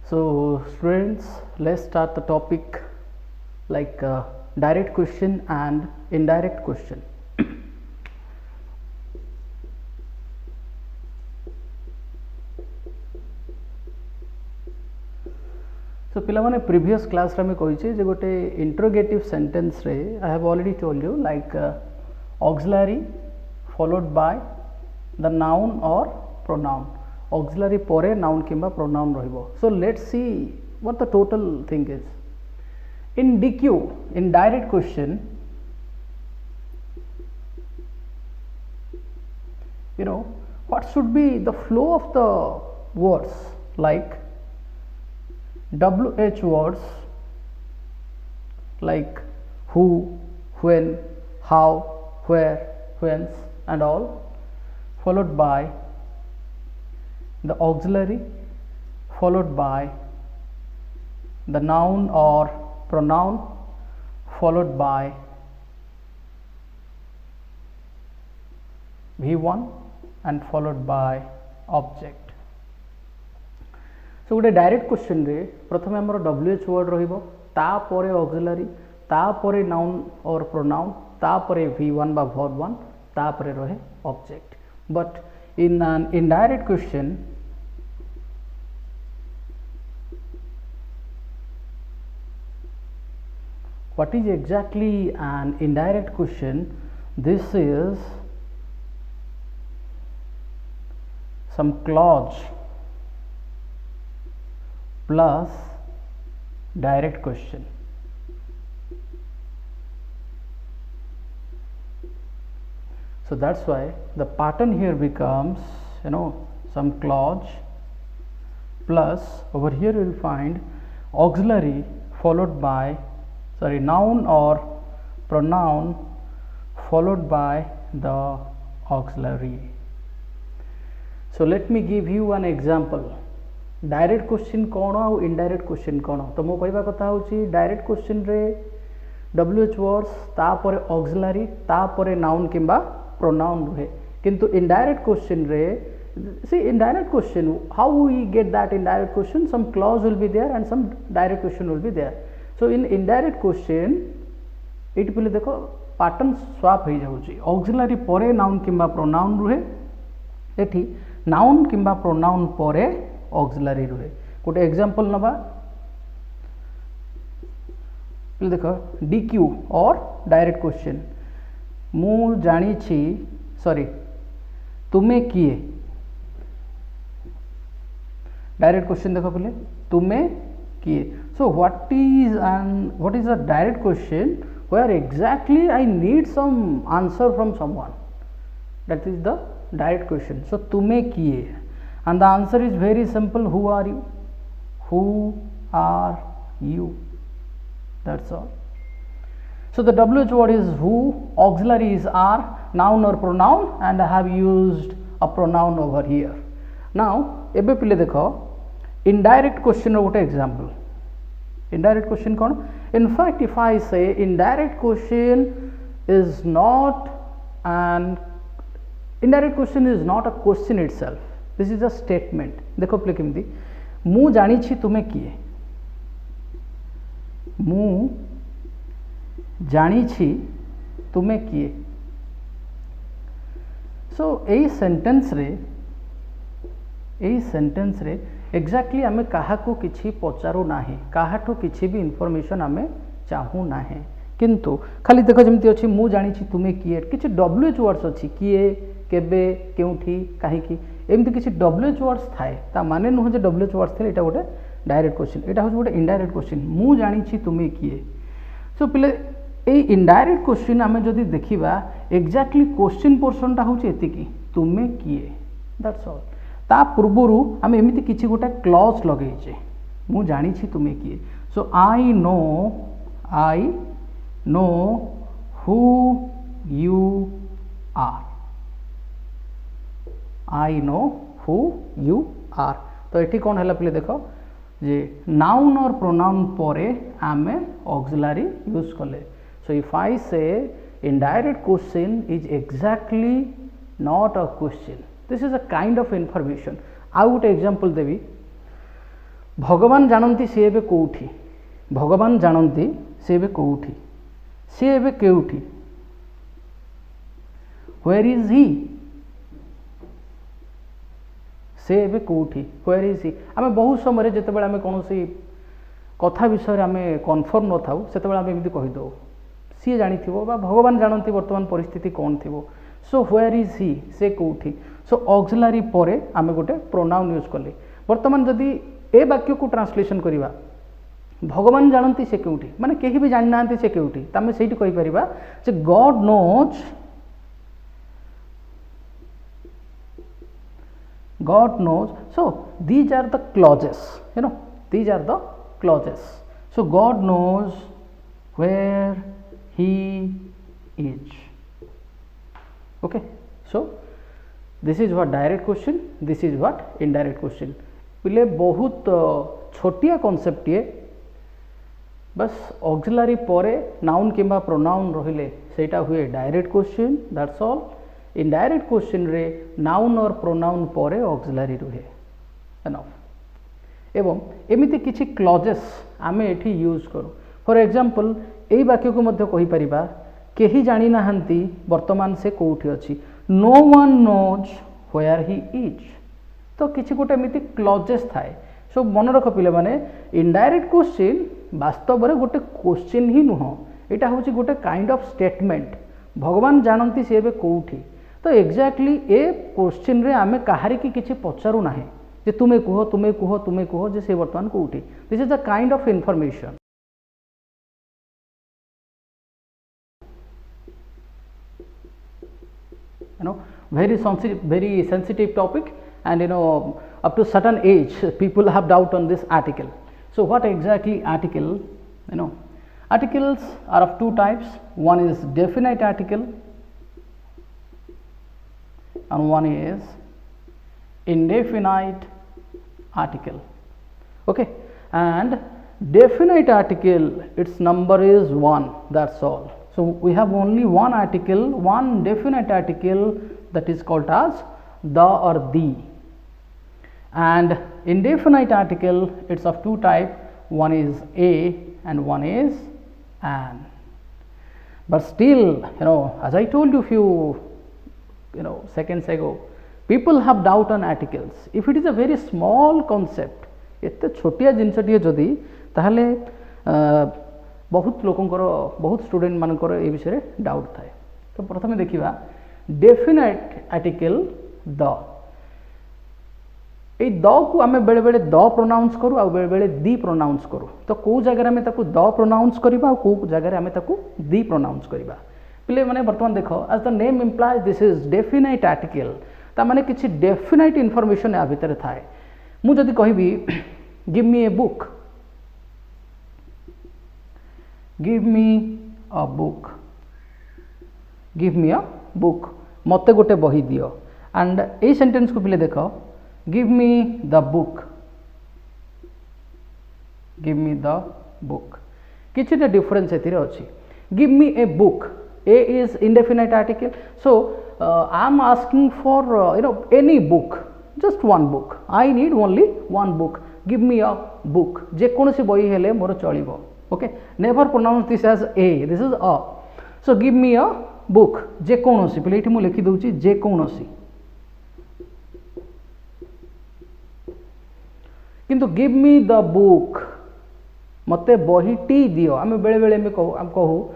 So students, let's start the topic like direct question and indirect question. So पिलामाने previous class रे में कहिचे जे गोटे interrogative sentence रे I have already told you like auxiliary followed by the noun or pronoun. Auxiliary pore noun किंबा pronoun रहिबो. So let's see what the total thing is. In DQ, in direct question, you know what should be the flow of the words, like WH words like who, when, how, where, whence and all, followed by the auxiliary, followed by the noun or pronoun, followed by V1 and followed by object. So गोटे direct question रे प्रथम आमर WH word रहिबो, ता परे auxiliary, ता परे noun और प्रोनाउन, ता परे V1 बा वर्ब 1, ता परे रहे object. But in an indirect question what is exactly an indirect question? This is some clause plus direct question. So that's why the pattern here becomes, you know, some clause plus over here you will find auxiliary followed by noun or pronoun followed by the auxiliary. So let me give you an example. Direct question कौन और indirect question कौन. तो मो कहबा कथा होची direct question रे WH words तापर ऑक्सिलरी तापर नाउन किंबा प्रोनाउन रहे, किंतु इनडायरेक्ट क्वेश्चन रे see indirect question, how we get that indirect question, some clause will be there and some direct question will be there. So in indirect question eighty पहले देखो pattern swap हो जाउची, auxiliary परे noun किंबा pronoun रुहे, एठी noun किंबा pronoun परे auxiliary रुहे. गोटे एग्जांपल नबा, देखो DQ और डायरेक्ट क्वेश्चन, मु जानी छी सॉरी तुमे किए. डायरेक्ट क्वेश्चन देखो पहले तुमे किए. So what is a direct question where exactly I need some answer from someone, that is the direct question. So तुमे किए and the answer is very simple, who are you, who are you, that's all. So the WH word is who, auxiliary is are, noun or pronoun, and I have used a pronoun over here. Now एबे पिले देखो indirect question रो गोटे example. Indirect question कौन? In fact, if I say indirect question is not a question itself. This is a statement. देखो play केमती, मु जानी छी तुमे किए, मु जानी छी तुमे किए. So एई सेंटेंस रे एक्जाक्टली आमे काहाको किछि पचारू नाही, काहाठो किछि भी इनफॉरमेशन आमे चाहू नाही, किंतु खाली देखो जमती अछि मु जानी छी तुमे किए, किछि WH वर्ड्स अछि, किए, केबे, केउठी, काहेकि, एमती किछि WH वर्ड्स थाए. ता माने नुह जे WH वर्ड्स थे, एटा गोटे डायरेक्ट क्वेश्चन, एटा हो गोटे इनडायरेक्ट क्वेश्चन, मु जानी छी तुमे किए. सो पिले ए इनडायरेक्ट क्वेश्चन आमे जदि देखिबा एक्जाक्टली क्वेश्चन पोर्शन ता होछि एतिकी तुमे किए, दैट्स ऑल. ता पूर्वरु आमे एमिति किछि गोटे क्लॉज लगेइछे, मु जानी छी तुमे किए. So I know who you are, I know who you are. तो एठी कोन हला पले देखो जे नाउन और प्रोनाउन परे आमे ऑक्सिलरी यूज कले. सो इफ आई से indirect question is exactly not a question. This is a kind of information. I would example देवी, भगवान जानती सी एबे कोठी, भगवान जानती सी एबे कोठी, सी एबे केउठी, वेयर इज ही, से एबे कोठी, वेयर इज ही। आम बहुत समय जिते आम कौन कथा विषय आम कन्फर्म न था से आम एमती कहीदे सी जानी भगवान जानती वर्तमान परिस्थिति कौन थी। सो वेयर इज ही, से कोठी। सो ऑक्सिलरी परे आम गोटे प्रोनाउन यूज कले। वर्तमान जदि ए वाक्य को ट्रांसलेशन करवा भगवान जानती से केउठी माने केही भी जानि नांती से केउठी, तमे सेठी कहि परिबा जे God knows, God knows. So these are the clauses, you know, these are the clauses. So God knows where he is. Okay, so this is what direct question, this is what indirect question. पिले बहुत छोटिया concept ये, बस auxiliary परे noun किंबा pronoun रहिले सेटा हुए direct question, that's all. Indirect question रे नाउन और प्रोनाउन परे ऑक्सिलरी रुहे एनफ। एवं एमिति किछि क्लॉजेस आमे एठी यूज करू। फॉर एग्जांपल एई वाक्य को मध्य कहि परिबा केही जानि नाहंती वर्तमान से कोठी अछि, no one knows where he is. तो किछि गोटे एमिति क्लॉजेस थाए। सो मन रख पिले माने इनडायरेक्ट क्वेश्चन वास्तव रे गोटे क्वेश्चन ही नुह, एटा होछि गोटे काइंड ऑफ स्टेटमेंट। भगवान जानती से एबे कोठी, तो एक्जाक्टली ए क्वेश्चन रे आमे कहारी की किछि पचारू नाही जे तुमे कुह तुमे कुह तुमे कुह जे से वर्तमान कोठी। This is the kind of information, you know, very sensitive topic, and you know up to certain age people have doubt on this article. So what exactly article, you know, articles are of two types. One is definite article and one is indefinite article. Okay, and definite article, its number is 1, that's all. So we have only one article, one definite article, that is called as the or the. And indefinite article, it's of two types, one is a and one is an. But still, you know, as I told you few seconds ago, people have doubt on articles. If it is a very small concept, एते छोटिया जिनसटिए जदि ताहले बहुत लोकंकर बहुत student मानकर ए विषय doubt थाए। तो प्रथमे देखिबा definite article the. A the को आमे बेले बेले द प्रोनाउंस करू आ बेले बेले दी प्रोनाउंस करू। तो को जगह आमे ताकू द प्रोनाउंस करबा आ को जगह आमे ताकू दी प्रोनाउंस करबा। पिले माने वर्तमान देखो, as the name implies this is definite article, ता माने किछि डेफिनेट इन्फॉर्मेशन आ भितर थाए। मु जदि कहबी give me a book, give me a book, give me a book, मते गोटे बही दियो। एंड ए सेंटेंस को पिले देखो, give me the book, give me the book, किछिटा डिफरेंस एथिरे अछि। Give me a book, a is indefinite article, so I am asking for any book, just one book, I need only one book, give me a book, जे कोनोसी बही हेले मोर चलिबो। Okay, never pronounce this as a, this is a. So give me a book, जे कोनोसी, पहिले एठी मु लिखि दउची जे कोनोसी, किंतु गिव मी द बुक, मते बहीटी दियो। आमे बेले बेले में कहू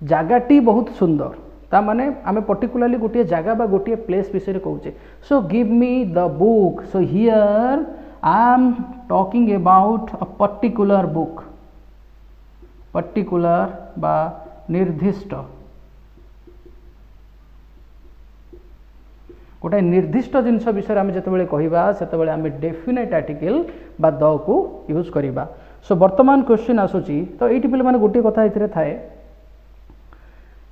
जगाटी बहुत सुंदर, ता माने आमे पर्टिकुलरली गोटे जगह बा गोटे प्लेस विषय कहूचे। So give me the book, so here I am talking about a particular book, particular बा निर्दिष्ट, गोटे निर्दिष्ट जिनस विषय आमे जतबेले कहिबा सेतबेले आमे डेफिनेट आर्टिकल बा द को यूज करिबा। सो वर्तमान क्वेश्चन आसुची, तो एठी पिले माने गोटे कथा इतरे थाए।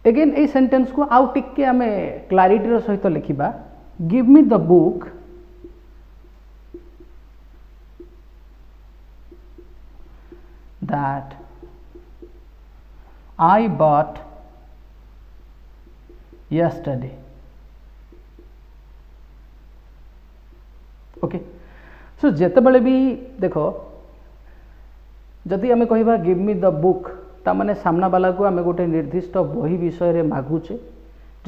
अगेन ए सेंटेंस को आउ टिके आमे क्लारिटी सहित लिखिबा, give me the book that I bought yesterday। Okay so जेतेबेले भी देख जदि आम कह गिव मी द बुक तामाने सामना वाला को आम गोटे निर्दिष्ट बही विषय मागुचे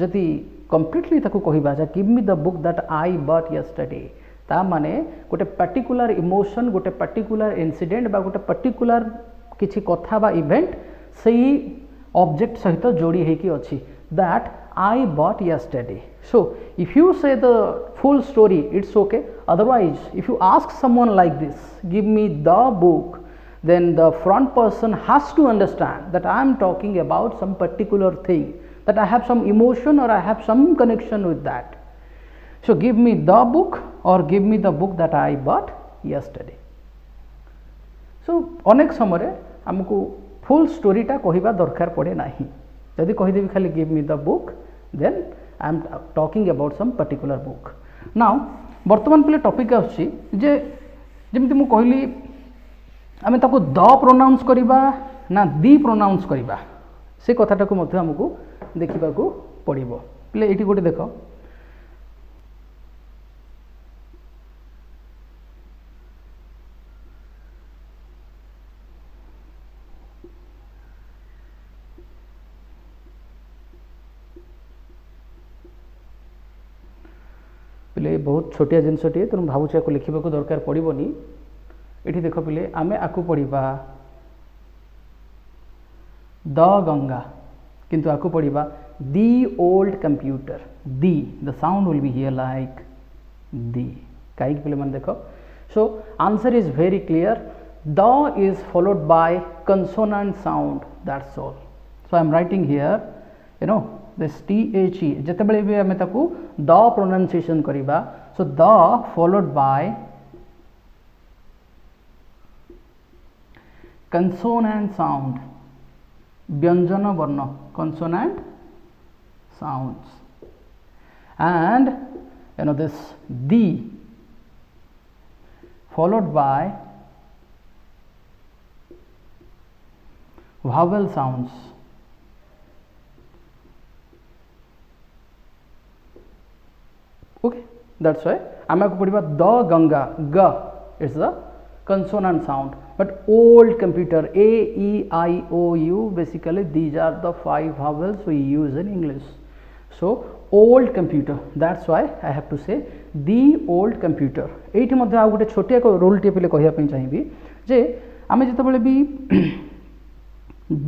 जदि कम्प्लीटली कहवा give me the book that I but yesterday ता माने गोटे पर्टिकुलर इमोशन गोटे पर्टिकुलर इनसीडेंट बा गोटे पर्टिकुलर किछि कथा बा इवेंट सही ऑब्जेक्ट सहित जोड़ी होकी अच्छी that I bought yesterday. So if you say the full story it's okay, otherwise if you ask someone like this give me the book, then the front person has to understand that I am talking about some particular thing, that I have some emotion or I have some connection with that. So give me the book or give me the book that I bought yesterday. So अनेक समय आमको full स्टोरीटा कहवा दरकार पड़े नहीं, जदि कहीदेवी खाली give me the book then I am talking about some particular book. Now बर्तमान पे टॉपिक आछि जे जेमति मु कहली आमे ताको द प्रोनाउंस करिबा ना दी प्रोनाउंस करिबा से कथाटा को मध्ये हमकु देखिबा को पड़िबो. प्ले एटी गोटे देखो पिले बहुत छोटिया जिनसटे तेणु भावुचे को लिखा दरकार पड़ोनी. ये देख पिले आम आपको पढ़ा द गंगा किंतु आपको पढ़ा दी old computer. The the sound will be here like the कहीं पिले मैंने देख. So answer is very clear. The is followed by consonant sound that's all. So I am writing here you know this THE जितेबाला भी आम the pronunciation करिबा. So the followed by consonant sound व्यंजन वर्ण consonant sounds and you know this the followed by vowel sounds. Okay, that's why आम आपको पढ़ा the Ganga. ग it's the consonant sound, but old computer AEIOU basically these are the 5 vowels we use in English. So old computer, that's why I have to say the old computer. एठी मध्ये आ गोटे छोटिया को rule टे पहिले कहिया पई चाहिबी जे आमे जतबेले भी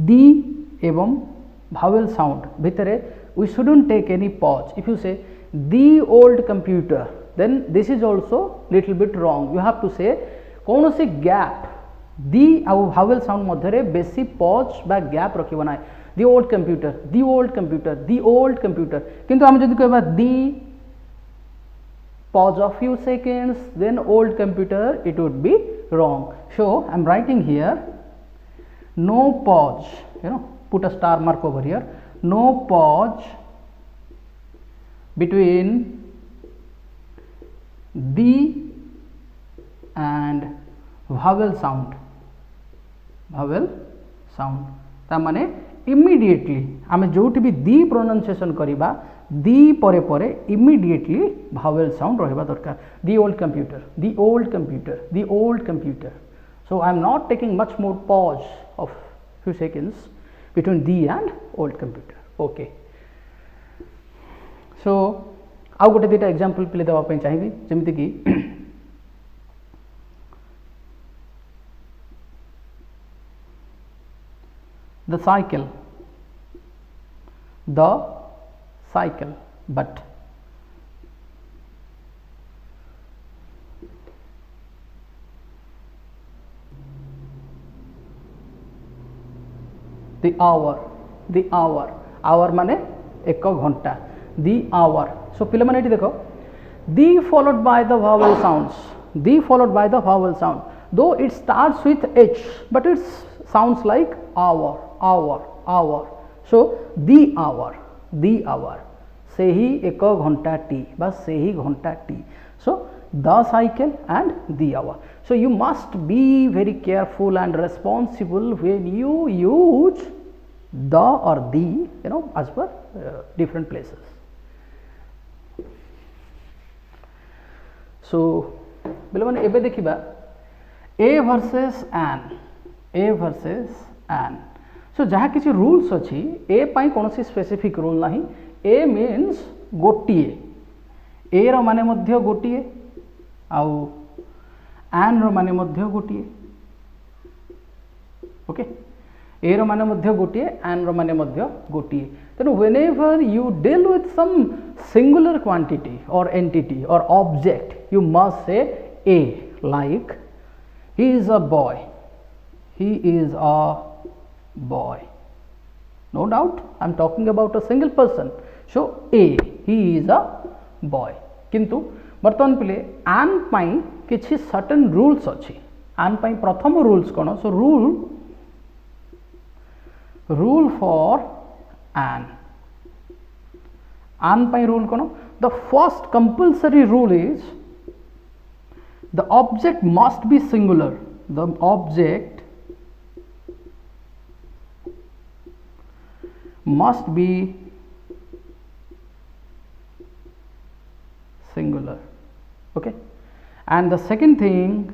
दी एवं vowel sound भितरे we shouldn't take any pause. If you say the old computer then this is also little bit wrong. You have to say कौन सी गैप दी आउ भावेल साउंड मध्य बेसी पॉज बा गैप रखिबो ना. दी old computer the old computer the old computer किंतु आम जदि कहबा दी pause of few seconds then old computer it would be wrong. So I am writing here no pause, you know, put a star mark over here. No pause between the and vowel sound. ता माने immediately आम जो भी दी pronunciation करिबा दी परे परे immediately vowel sound रहिबा दरकार. The old computer the old computer the old computer. So I am not taking much more pause of few seconds between the and old computer. Okay, so आउ गोटे दुटा example play देवा पई चाहिबी जेमिति कि the cycle but the hour माने एक घंटा. the hour. so पिले माने एटी देखो the followed by the vowel sound though it starts with H but it sounds like hour. So the hour से ही एक घंटा टी बस से ही घंटा T. so the cycle and the hour. so you must be very careful and responsible when you use the or the, you know, as per different places. So बोले मैंने एबे देखिबा A versus N सो जहाँ किसी rules अच्छी ए पाई कौन सी specific rule ना ए means गोटिए ए रो माने मध्य गोटिए आउ एन रो माने मध्य गोटिए ओके ए रो माने मध्य गोटिए एन रो माने मध्य गोटिए तेणु whenever you deal with some singular quantity or entity or object you must say a like he is a boy no doubt I am talking about a single person so a he is a boy किंतु बर्तमान पिले आन पाई किछि certain rules अच्छी आन पाई प्रथम rules कौन so rule for आन पाई रूल कौन the first compulsory rule is the object must be singular the object must be singular okay and the second thing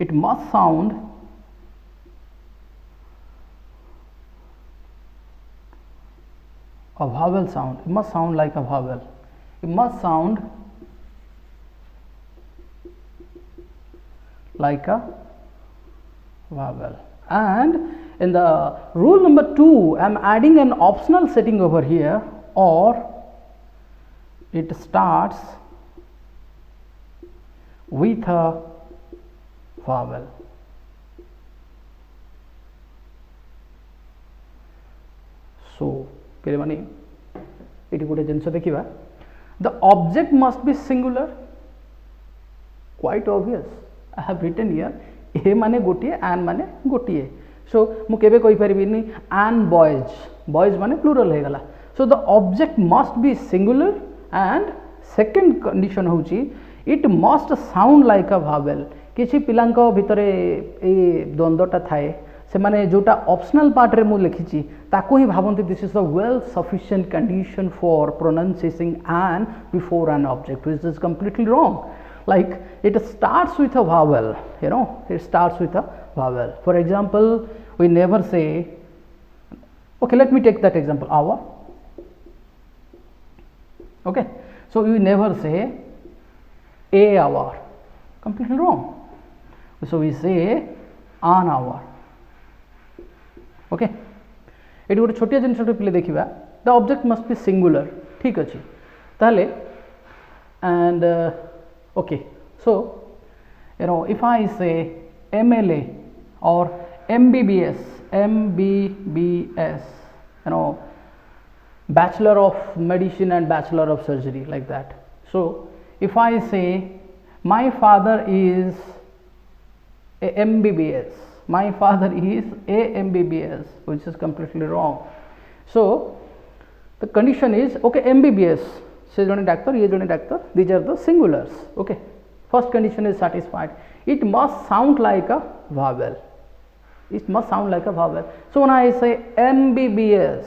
it must sound a vowel sound it must sound like a vowel it must sound like a vowel and in the rule number 2 I am adding an optional setting over here or it starts with a vowel so पे माने ये गोटे जिनस देखा the object must be singular quite obvious I have written here ए माने गोटिए N माने गोटिए सो मु केबे कहि परिबिनी एन बॉयज माने प्लूरल हे गला so the object must be singular and second condition होची it must sound like a vowel किछि पिलांको भितरे ए द्वंद्वटा थाए से माने जोटा ऑप्शनल पार्ट रे मु लिखिछि ताको ही भाबंती this is the well sufficient condition for pronounciating an before an object which is completely wrong like it starts with a vowel it starts with a vowel for example we never say okay let me take that example hour okay so we never say a hour completely wrong so we say an hour okay eighty गोटे छोटिया जिनस पे देखा the object must be singular ठीक अच्छे ताले and okay so if I say MLA or MBBS Bachelor of Medicine and Bachelor of Surgery like that so if I say my father is a MBBS my father is a MBBS which is completely wrong so the condition is okay MBBS से जने doctor ये जने doctor these are the singulars okay first condition is satisfied it must sound like a vowel so when I say MBBS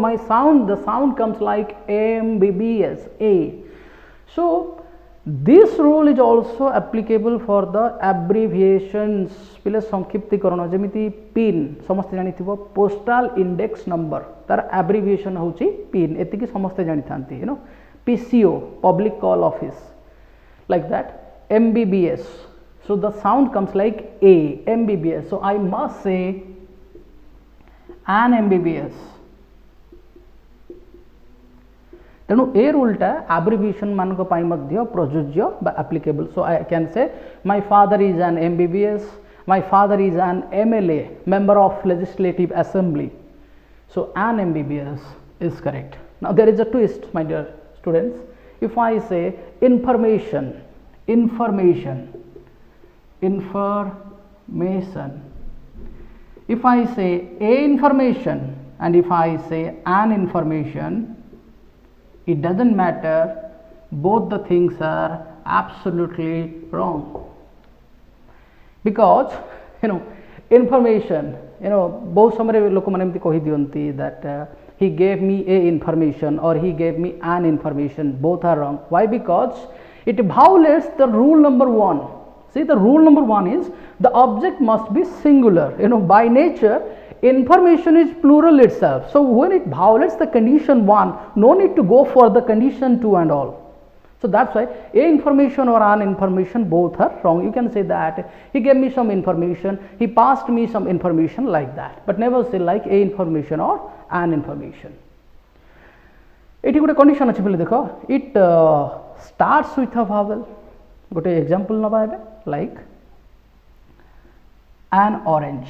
my sound the sound comes like MBBS a so this rule is also applicable for the abbreviations पिले संक्षिप्तीकरण जमिति pin समस्ते जानी थिबो postal index number तार abbreviation होची pin एतिकी समस्ते जानी थांती PCO public call office like that MBBS so the sound comes like a MBBS so I must say an MBBS तेणु ए रूलटा एब्रिविएशन मान प्रযোज्य applicable so I can say my father is an MBBS my father is an MLA member of legislative assembly so an MBBS is correct now there is a twist my dear students if I say information if I say a information and if I say an information it doesn't matter both the things are absolutely wrong because information बहुत समय लोक मैंने कही दियंती that he gave me a information or he gave me an information, both are wrong. Why? Because it violates the rule number 1. See, the rule number 1 is the object must be singular. By nature information is plural itself. So when it violates the condition 1, no need to go for the condition 2 and all. So that's why a information or an information, both are wrong. You can say that he gave me some information, he passed me some information, like that, but never say like a information or an information. Eighty गोटे condition अच्छे बोले देख, it starts with a vowel. गोटे example नबा एबे like an orange.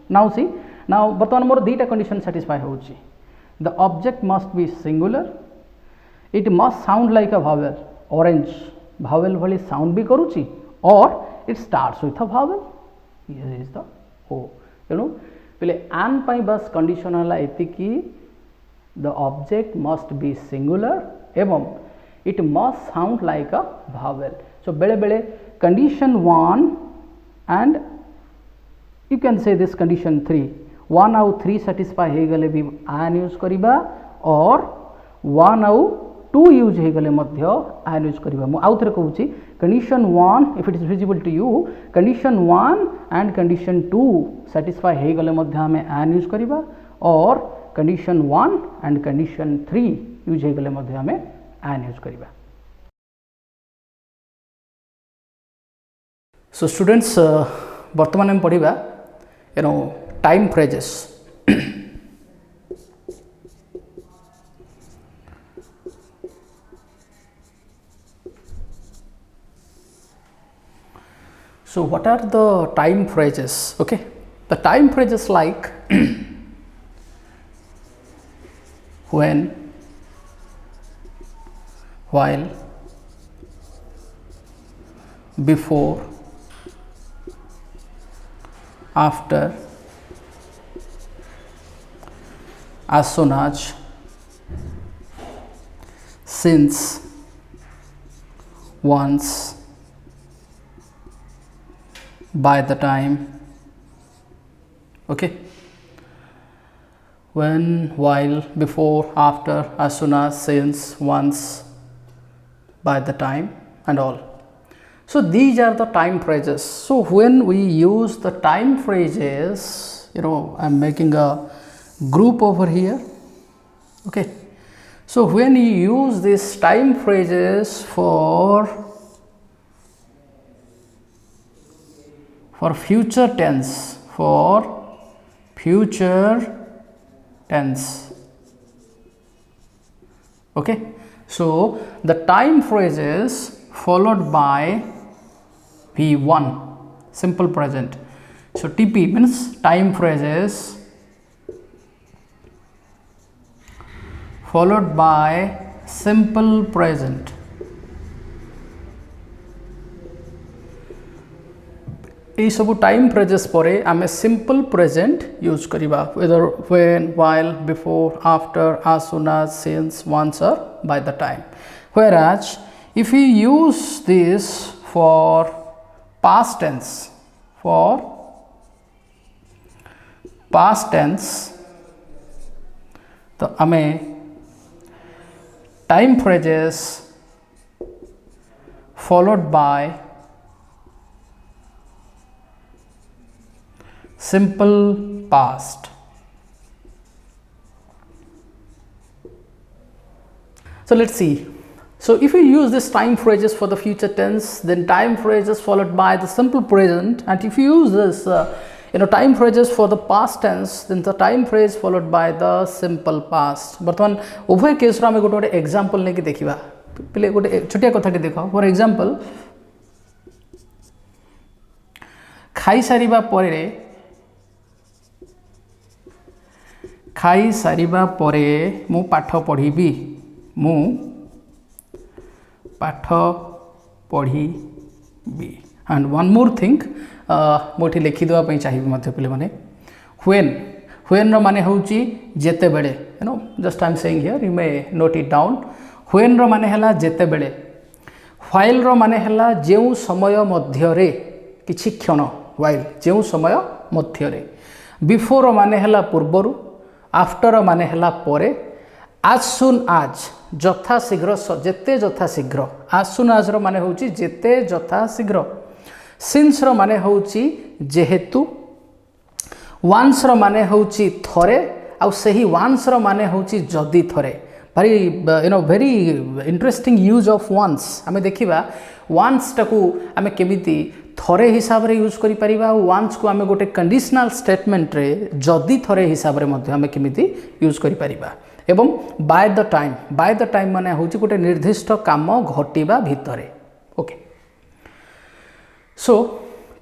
Now see, now बर्तमान मोर दुईटा condition satisfy होउची. The object must be singular, it must sound like a vowel. Orange vowel भली sound भी करूची, or it starts with a vowel. Here is the O. पहले an पाई बस condition हला एतिकी, the object must be singular एवं it must sound like a vowel. So बेले बेले condition 1 and you can say this condition 3, 1 आउ 3 satisfy हे गले भी an use करिबा, और 1 आउ 2 यूज हे गले मध्य an यूज करिबा. मु आउ थरे कहूची condition 1, if it is visible to you, condition 1 and condition 2 satisfy हे गले मध्य हमें an यूज करिबा, और condition 1 and condition 3 यूज हे गले मध्य हमें an यूज करिबा. So students, वर्तमान हम पढ़िबा time phrases. So what are the time phrases? Okay, the time phrases like when, while, before, after, as soon as, since, once, by the time. Okay, when, while, before, after, as soon as, since, once, by the time, and all. So these are the time phrases. So when we use the time phrases, I am making a group over here. Okay, so when you use these time phrases for future tense, okay, so the time phrases followed by V1, simple present. So TP means time phrases followed by simple present. ये सब time phrases परे आमे simple present use करिबा, whether when, while, before, after, as soon as, since, once, or by the time. Whereas if we use this for past tense, तो हमें time phrases followed by simple past. So let's see. So if we use this time phrases for the future tense, then time phrases followed by the simple present, and if you use this time phrases for the past tense, then the time phrase followed by the simple past. बर्तमान उभय case रा में गोटे example ने कि देखिबा. पहले गोटे छोटिया कथाटी देखो. फॉर एग्जांपल, खाई सारिबा परे मु पाठ पढ़िबी, and one more thing मोठी लिखि देवा पई चाहिबी मध्य पिले माने when रो माने होउची जेते बेले, just I am saying here, you may note it down. when रो माने हला जेते बेले, while रो माने हला जेउ समय मध्य रे किछि क्षण, while जेउ समय मध्य रे, बिफोर माने हला पूर्वरु आफ्टर माने हला परे आज सुन आज जथा शीघ्र जेते जथा शीघ्र आज सुन आज रो माने होची जेते जथा शीघ्र सिंस रो माने होची जेहेतु वन्स रो माने होची थरे आ सही वन्स रो माने होची जदी थरे भारी very interesting use of once आमे देखिबा वन्स टाकू आमे केमिति थरे हिसाब रे यूज करि परिबा वन्स को आमे गोटे कंडीशनल स्टेटमेंट रे जदी थरे हिसाब रे मध्ये आमे केमिति यूज करि परिबा एवं बाय द टाइम माने होची गोटे निर्दिष्ट काम घटिबा भितरे ओके सो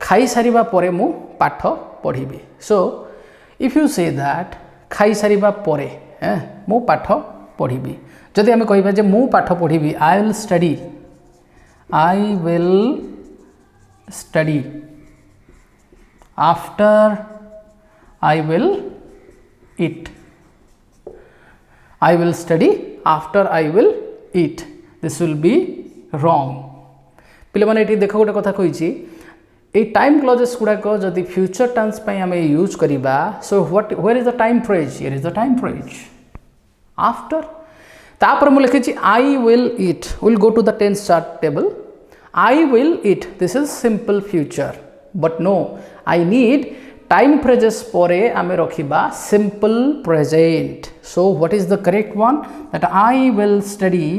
खाई सारिबा परे मु पाठ पढ़िबी so if you say that खाई सारिबा परे मु पाठ पढ़िबी जदि आमे कहिबा जे मु पाठ पढ़िबी I will study after I will eat I will study after I will eat. This will be wrong. पिले माने एटी देखो गोटे कथा कहिछि ए टाइम क्लॉजेस गुडा को जदि फ्यूचर टेंस पय हमें यूज करिबा so what where is the time phrase here is the time phrase after तापर मु लिखिछि I will eat we'll go to the tense chart table I will eat this is simple future but no I need time phrases परे आमे रखिबा simple present so what is the correct one that I will study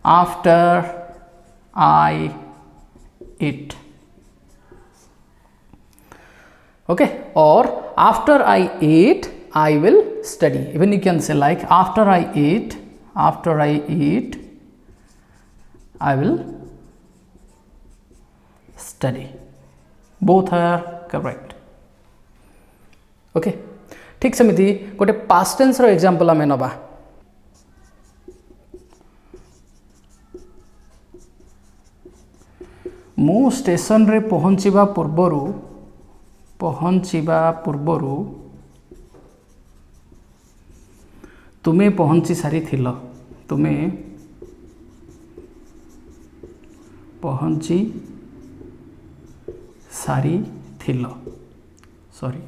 after I eat okay or after I eat I will study even you can say like after I eat I will study both are correct okay ठीक सेमिति गोटे past tense रो example आमे नबा मु station रे पहुंचीबा पूर्वरु तुमे पहुंची सारी थिलो तुमे पहुंची सारी थिलो sorry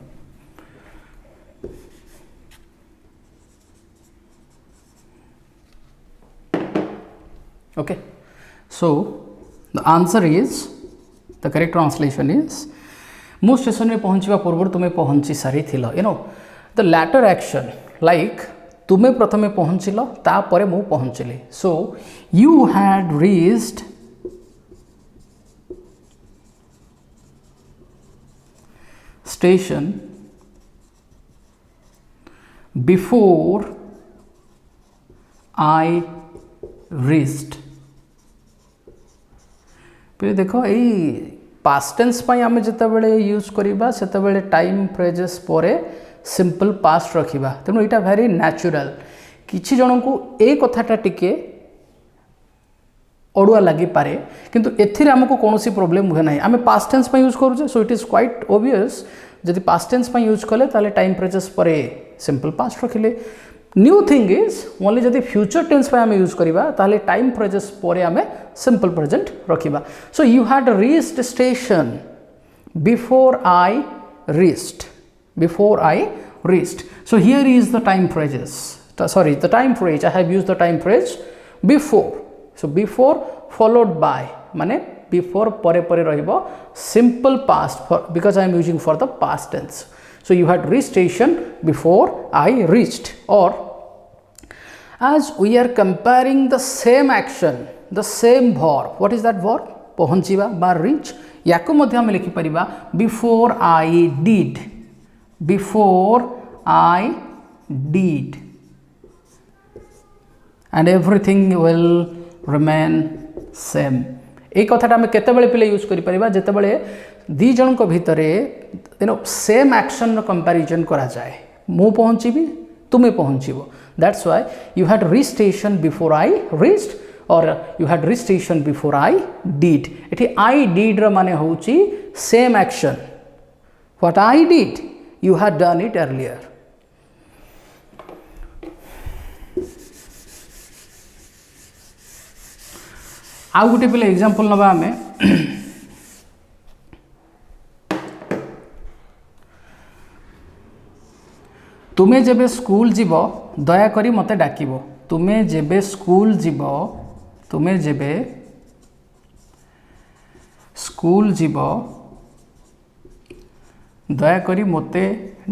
okay so the answer is the correct translation is मु स्टेशन रे पहुंचीबा पूर्व तुमे पहुंची सारी थिलो you know the latter action like तुमे प्रथमे पहुंचिलो ता परे मु पहुंचली so you had reached station before I reached पे देखो ए पास्ट टेंस पई आमे जता बेले यूज करिबा सेता बेले टाइम फ्रेजेस परे सिंपल पास्ट रखिबा तेनु एटा वेरी नेचुरल किछि जण को ए कथाटा टिके अड़ुआ लगी पारे किंतु एथिरे हमको कोनोसी प्रॉब्लम हुए नाही आमे पास्ट टेंस पई यूज करूजे so it is quite obvious जदि पास्ट टेंस पई यूज कले ताले टाइम फ्रेजेस परे सिंपल पास्ट रखिले न्यू थिंग इज ओनली जदि फ्यूचर टेंस पई आमे यूज करिबा ताले टाइम फ्रेजेस परे आमे सिंपल प्रेजेंट रखिबा so you had reached station before I reached so here is the time phrases sorry the time phrase I have used the time phrase before so before followed by माने before pare pare rahibo simple past for because I am using for the past tense so you had reached station before I reached or as we are comparing the same action the same verb what is that verb पहुंचीबा बा reach याको मध्ये हम लिखि परिबा before I did and everything will remain same एक कथाटा आम केतबेले पिले use करि परिबा जेतबेले दी जन को भितरे सेम एक्शन रो कंपैरिजन करा जाए मु पहुंचीबी तुमे पहुंचीबो that's why you had reach station before I reached or you had reach station before I did एठी आई डिड रो माने होची same action what I did you had done it earlier आउ गोटे पिले एग्जांपल नबा आमे तुमे जेबे स्कूल जीव दया करी मते डाकिबो तुमे जेबे स्कूल जीव तुमे जेबे स्कूल जीव दया करी मते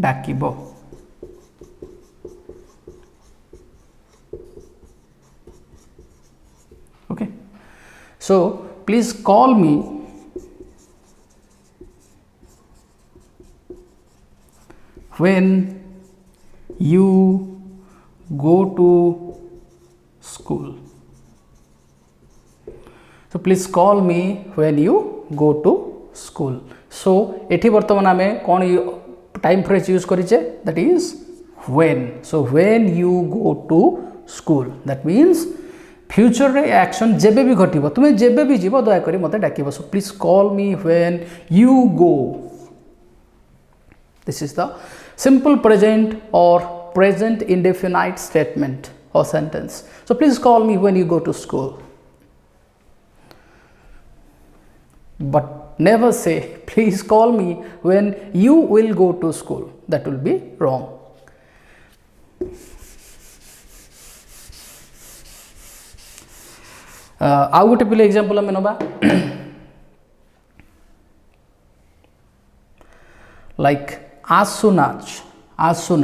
डाकिबो okay so please call me when you go to school so please call me when you go to school so एठी वर्तमान आमे कौन टाइम फ्रेज यूज करिचे that is when so when you go to school that means future रे action जेबे भी घटिबो तुमे जेबे भी जीवो दया करी मते डाकिबो so please call me when you go this is the simple present or present indefinite statement or sentence so please call me when you go to school but never say please call me when you will go to school that will be wrong आउ गोटे पिले example हम नबा like as soon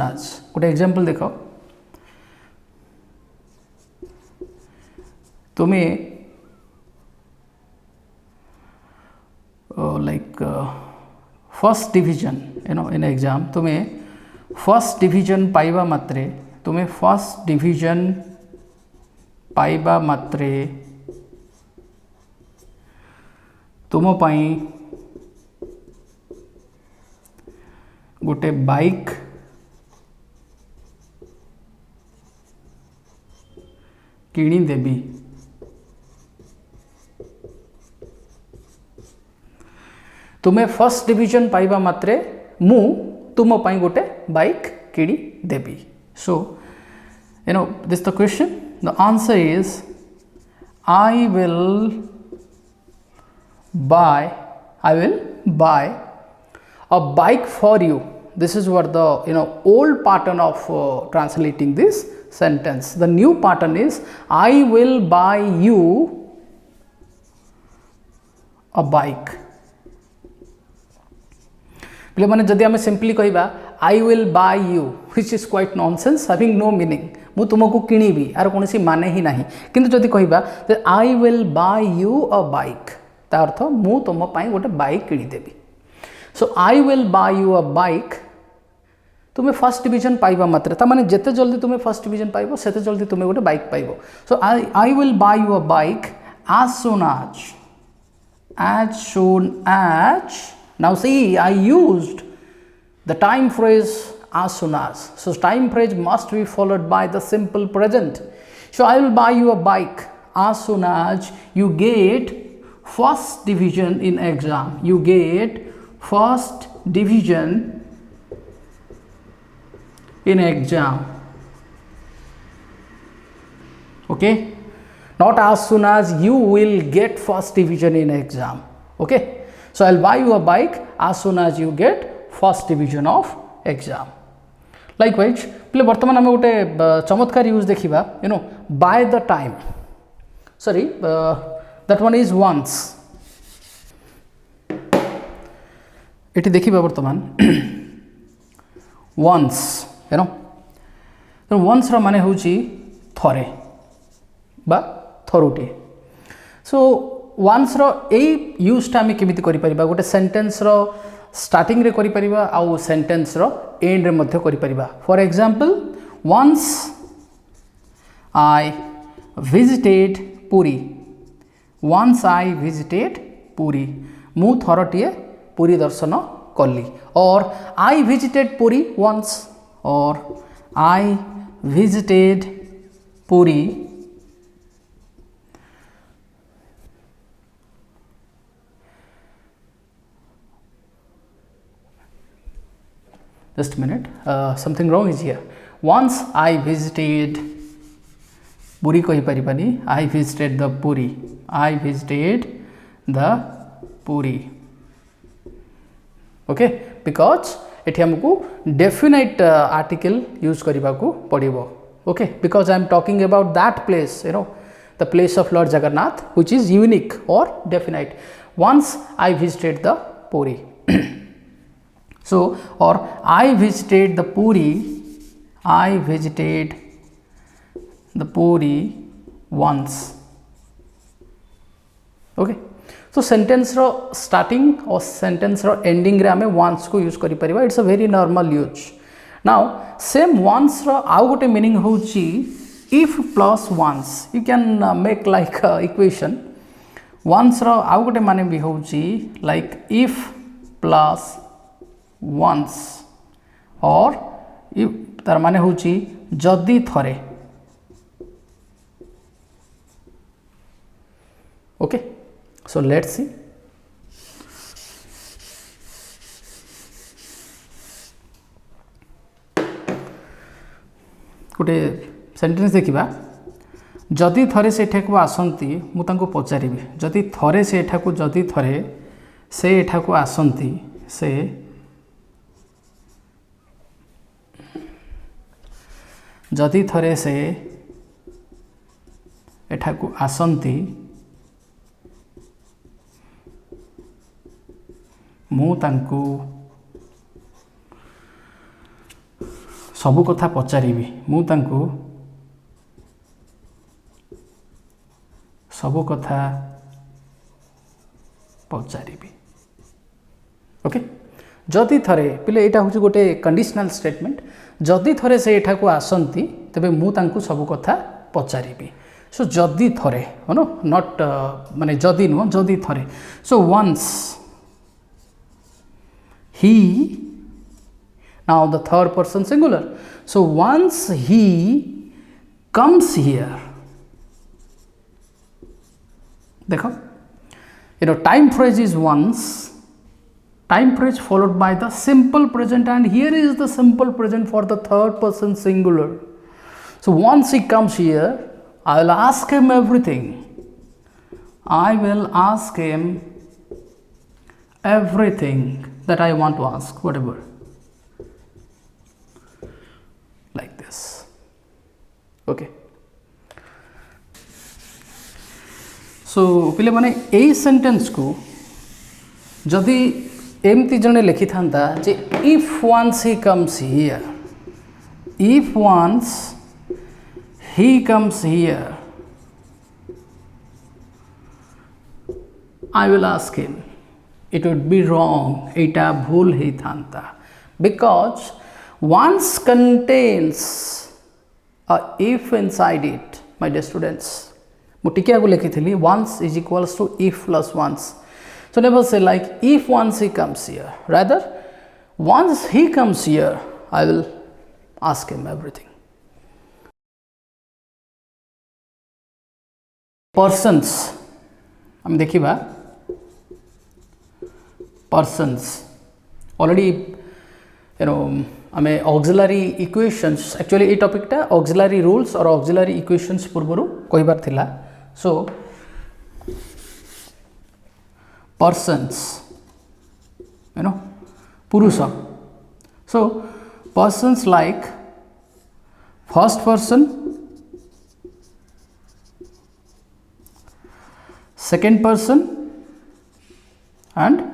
as गोटे example देखो तुम्हें like first division you know in exam तुम्हें first division पाइबा मात्रे तुम्हें फर्स्ट डिवीजन पाइबा मात्रे तुम पाई गोटे बाइक किणी देबी तुम्हें फर्स्ट डिवीजन पाइबा मात्रे मु तुम पाई गोटे बाइक किणी देबी so you know this the question the answer is I will buy a bike for you this is what the old pattern of translating this sentence the new pattern is I will buy you a bike बोले माने जदि आमे simply कहिबा I will buy you which is quite nonsense having no meaning मु तुमको किणीबी are कोनसी माने ही नाही किंतु जदि कहिबा I will buy you a bike ता अर्थ मु तुम पाई गोटे बाइक किणी देबी so I will buy you a bike तुम्हें फर्स्ट डिवीजन पाइबा मात्रे ता माने जेते जल्दी तुम्हें फर्स्ट डिवीजन पाइबो सेते जल्दी तुम्हें गोटे बाइक पाइबो so I will buy you a bike as soon as now see I used the time phrase as soon as so time phrase must be followed by the simple present so I will buy you a bike as soon as you get first division in exam you get first division in exam okay not as soon as you will get first division in exam okay so I'll buy you a bike as soon as you get first division of exam likewise play वर्तमान आम गोटे चमत्कार use देखा you know by the time sorry that one is once इटी देखिबा वर्तमान once you know once रो माने होची थरे बा थरुटी सो once रो ए यूज टा हम केमिति करि परिबा गोटे सेंटेंस रो स्टार्टिंग रे करि परिबा आ सेंटेंस रो एंड रे मध्य करि परिबा for example once I visited Puri once I visited Puri मु थरटिए पुरी दर्शन कली और I visited Puri once or I visited Puri just a minute something wrong is here once I visited Puri कहि परिबानी I visited the Puri I visited the Puri okay because एठी हमको definite article use करबा को पड़िबो okay because I am talking about that place the place of lord Jagannath which is unique और definite once I visited the Puri so or I visited the Puri once okay so sentence ro starting or sentence ro ending रे आमे once को use करि परिबा it's a very normal use now same once रो आउ गोटे meaning होची if plus once you can make like equation once रो आउ गोटे माने भी होची like if plus once or if तार माने होची जदि थरे okay so let's see गोटे सेंटेंस देखिबा जदि थरे से एठाकू आसंती मु तांको पचारिबी जदि थरे से एठाकू जदि थरे से एठाकू आसंती से जदि थरे से एठाकू आसंती मु तांको सबु कथा पचारिबी मु तांको सबु कथा पचारिबी ओके जदि थरे पिले एटा होची गोटे कंडीशनल स्टेटमेंट जदि थरे से एठा को आसंती तबे मु तांको सबु कथा पचारिबी सो जदि थरे नो नॉट माने जदि नो जदि थरे so once he now the third person singular so once he comes here देखो time phrase is once time phrase followed by the simple present and here is the simple present for the third person singular so once he comes here I will ask him everything I will ask him everything that I want to ask whatever like this okay so पिले माने a sentence को जदि एमती जने लिखि थांता जे if once he comes here if once he comes here I will ask him it would be wrong eta bhul hi thanta because once contains a if inside it my dear students mu tikia ko lekhithili once is equals to if plus once so never say like if once he comes here rather once he comes here I will ask him everything persons हम देखिबा persons already आमे auxiliary equations actually ए topic टा auxiliary rules और auxiliary equations पूर्वरु कहिबार थिला so persons पुरुष so persons like first person second person and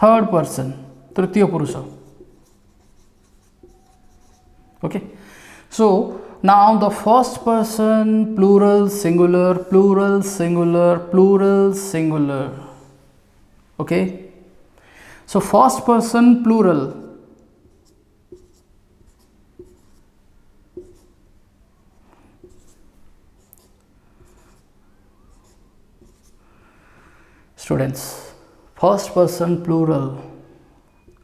third person तृतीय पुरुष okay so now the first person plural singular plural singular plural singular okay so first person plural students first person plural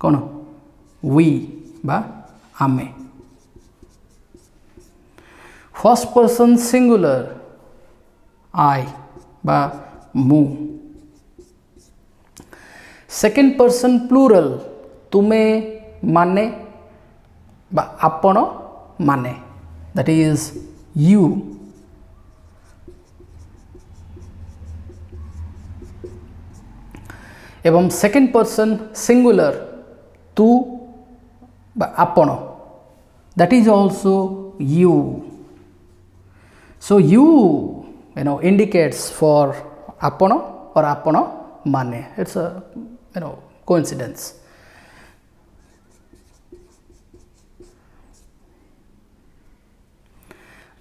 कौन we बा आमे first person singular I बा मु second person plural तुमे माने बा आपण माने that is you एवं सेकेंड पर्सन सिंगुलर तू ଆପଣ, that is also you. So you indicates for ଆପଣ or ଆପଣ ମାନେ. It's a coincidence.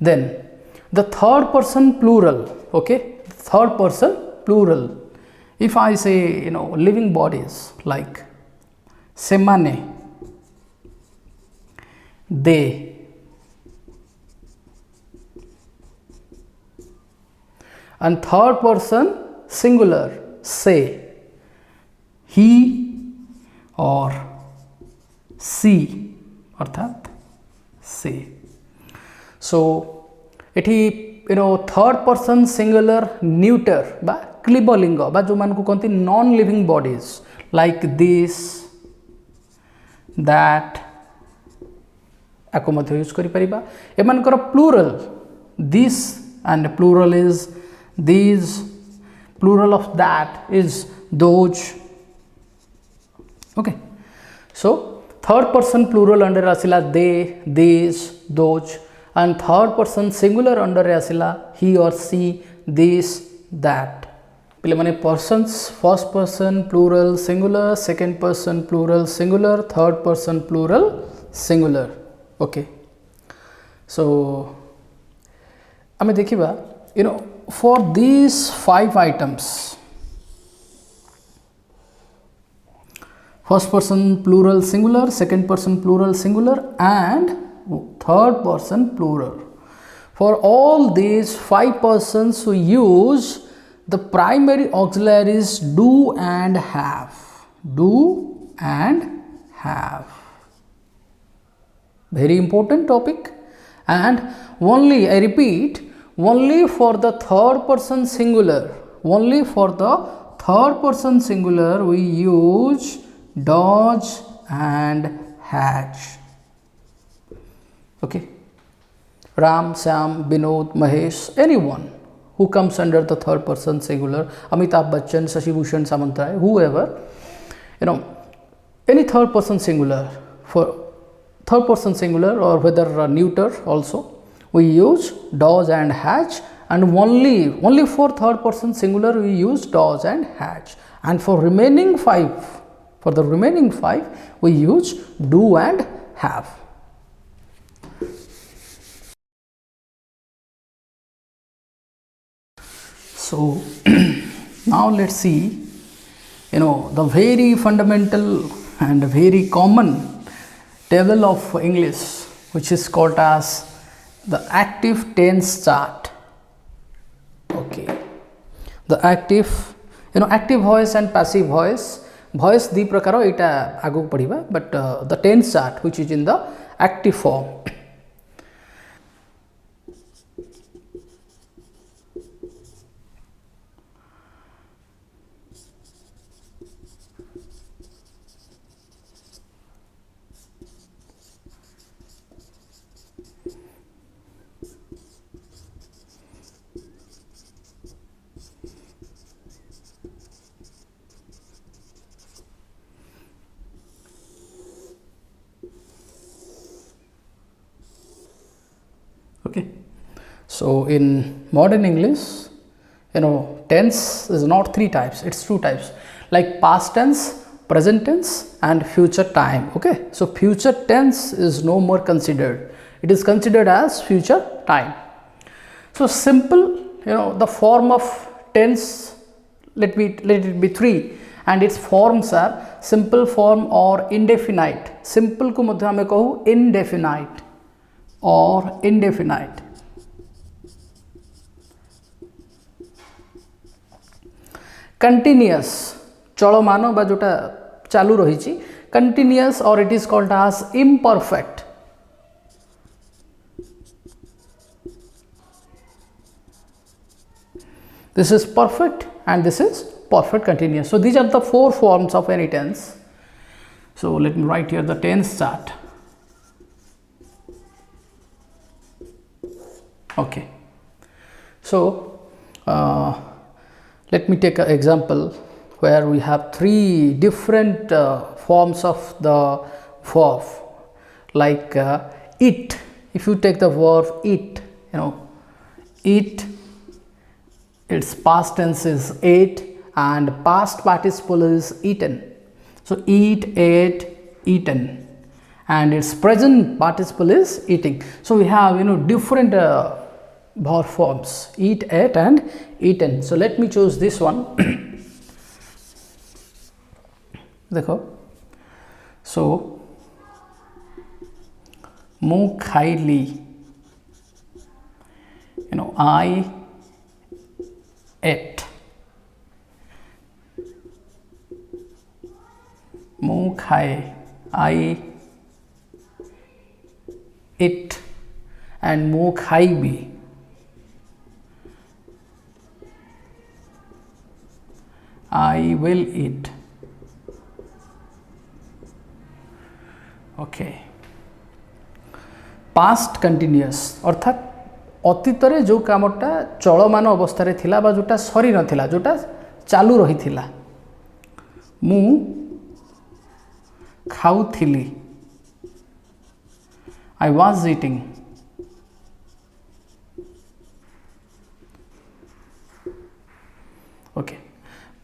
Then the third person plural, okay, third person plural. If I say living bodies like semane, they, and third person singular say, he or she अर्थात से. So एठी third person singular neuter बा क्लीबलिंग बा जो मान को कहते non living bodies like this that आपको मध्य यूज करि परिबा. एमानकर plural this and plural is these, plural of that is those. Okay, so third person plural under asila they, these, those, and third person singular under asila he or she, this, that. Pile mane persons, first person plural singular, second person plural singular, third person plural singular. Okay, so ame dekhiba for these 5 items, first person plural singular, second person plural singular, and third person plural. For all these 5 persons we use the primary auxiliaries do and have. Do and have. Very important topic. And only, I repeat, only for the third person singular, only for the third person singular we use does and has. Okay, Ram, Sam, Binod, Mahesh, anyone who comes under the third person singular, Amitabh Bachchan, Shashi Bhushan Samantrai, whoever, any third person singular, for third person singular or whether neuter also, we use does and has, and only for third person singular we use does and has, and for remaining 5, for the remaining 5 we use do and have. So now let's see the very fundamental and very common table of English, which is called as the active tense chart. Okay, the active active voice and passive voice. Voice di prakaro eta agu padiba, but the tense chart which is in the active form. Okay, so in modern English, tense is not 3 types, it's 2 types, like past tense, present tense, and future time. Okay, so future tense is no more considered, it is considered as future time. So simple, the form of tense, let it be 3, and its forms are simple form or indefinite. Simple को मध्य हमें कहूँ indefinite or indefinite. Continuous चलमान बा जोटा चालू रही, continuous, or it is called as imperfect. This is perfect and this is perfect continuous. So these are the 4 forms of any tense. So let me write here the tense chart. Okay, so let me take an example where we have 3 different forms of the verb. like eat. If you take the verb eat, eat, its past tense is ate and past participle is eaten. So eat, ate, eaten, and its present participle is eating. So we have different verb forms, eat, ate and eaten. So let me choose this one. देखो, so ମୁଁ ଖାଇଲି, I ate. ମୁଁ ଖାଏ, I eat, and ମୁଁ ଖାଇବି, I will eat. Okay. Past continuous अर्थात अतीतरे जो कामटा चलमान अवस्था थिला बा जोटा सरी नथिला, जोटा चालू रही थिला। मु खाउथिली, I was eating. Okay.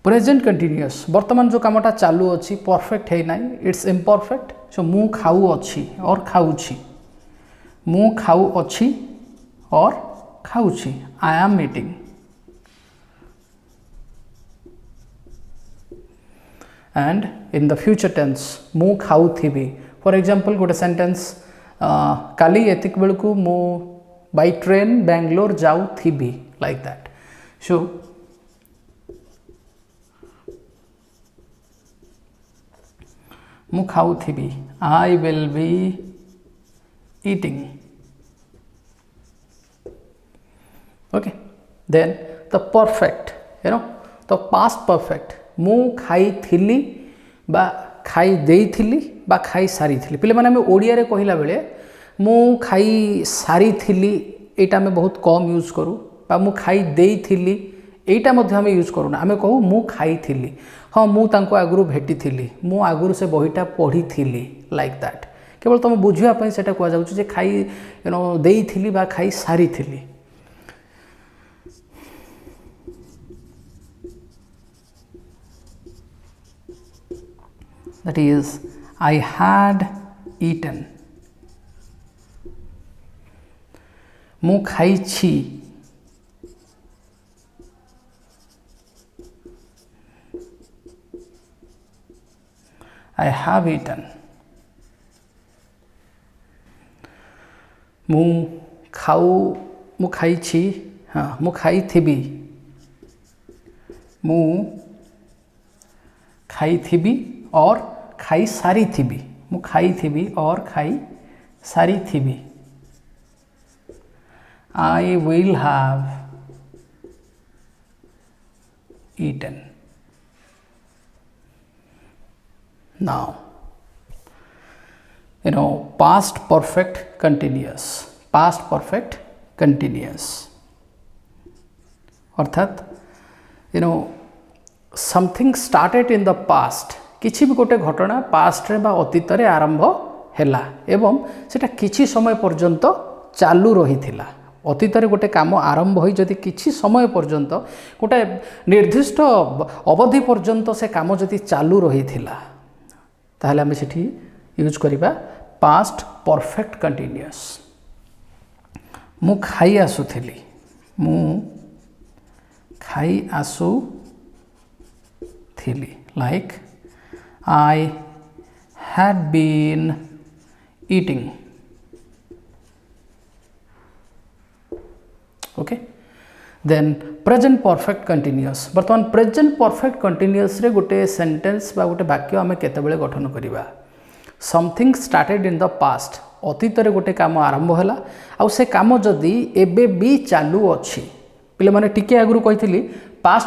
Present continuous वर्तमान जो कामटा चालू अच्छी परफेक्ट है ना, इट्स इम्परफेक्ट। सो मु खाऊ अच्छी और खाऊची, मु खाऊ अच्छी और खाऊची, I am eating. And in the future tense मु खाऊथिबी। फॉर एग्जांपल गोटे सेंटेंस, काली एतिक बेलू मु बाय ट्रेन बेंगलोर जाऊथिबी, लाइक दैट। सो मु खाऊथिबी, I will be eating. Okay, then the perfect, the past perfect, मु खाई थिली बा खाई देई थिली बा खाई सारी थिली। पिले माने हमें ओडिया रे कहिला बेले मु खाई सारी थिली एटा में बहुत कम यूज करू, बा मु खाई देई थिली एटा मध्ये हमें यूज करूना। हमें कहू मु खाई थिली, हाँ मु तांको आगुरु भेटी थिली, मु आगुरु से बहीटा पढ़ी थिली, लाइक दैट। केवल तुम बुझापी से कहुचे खाई देई थिली बा खाई सारी थिली। That is, I had eaten. मु खाई छी, I have eaten. मु खाऊ, मु खाई छी, हाँ मु खाई थिबी, मु खाई थिबी और खाई सारी थिबी, मु खाई थिबी और खाई सारी थिबी। I will have eaten. Now, past perfect continuous, past perfect continuous अर्थात something started in the past, किछि भी गोटे घटना पास्ट रे बा अतीत रे आरंभ हैला एवं सेटा किछि समय पर्यंत चालू रही थिला। अतीत रे गोटे काम आरंभ होई जदि किछि समय पर्यंत गोटे निर्दिष्ट अवधि पर्यंत से काम जदि चालू रही थिला, ताहले हमें सेठी यूज करिबा पास्ट परफेक्ट कंटिन्यूअस। मु खाई आसुथिली, मु खाई आसुथिली, like I had been eating. Okay, then present perfect continuous। बर्तमान present perfect continuous रे गोटे सेंटेंस बा गोटे वाक्य आमे केतेबेले गठन करिबा। Something started in the past, अतीत रे गोटे काम आरंभ हैला आ से काम जदि एबे भी चालू अछि। पिले माने टिके आगुरु कहिथिली पास्ट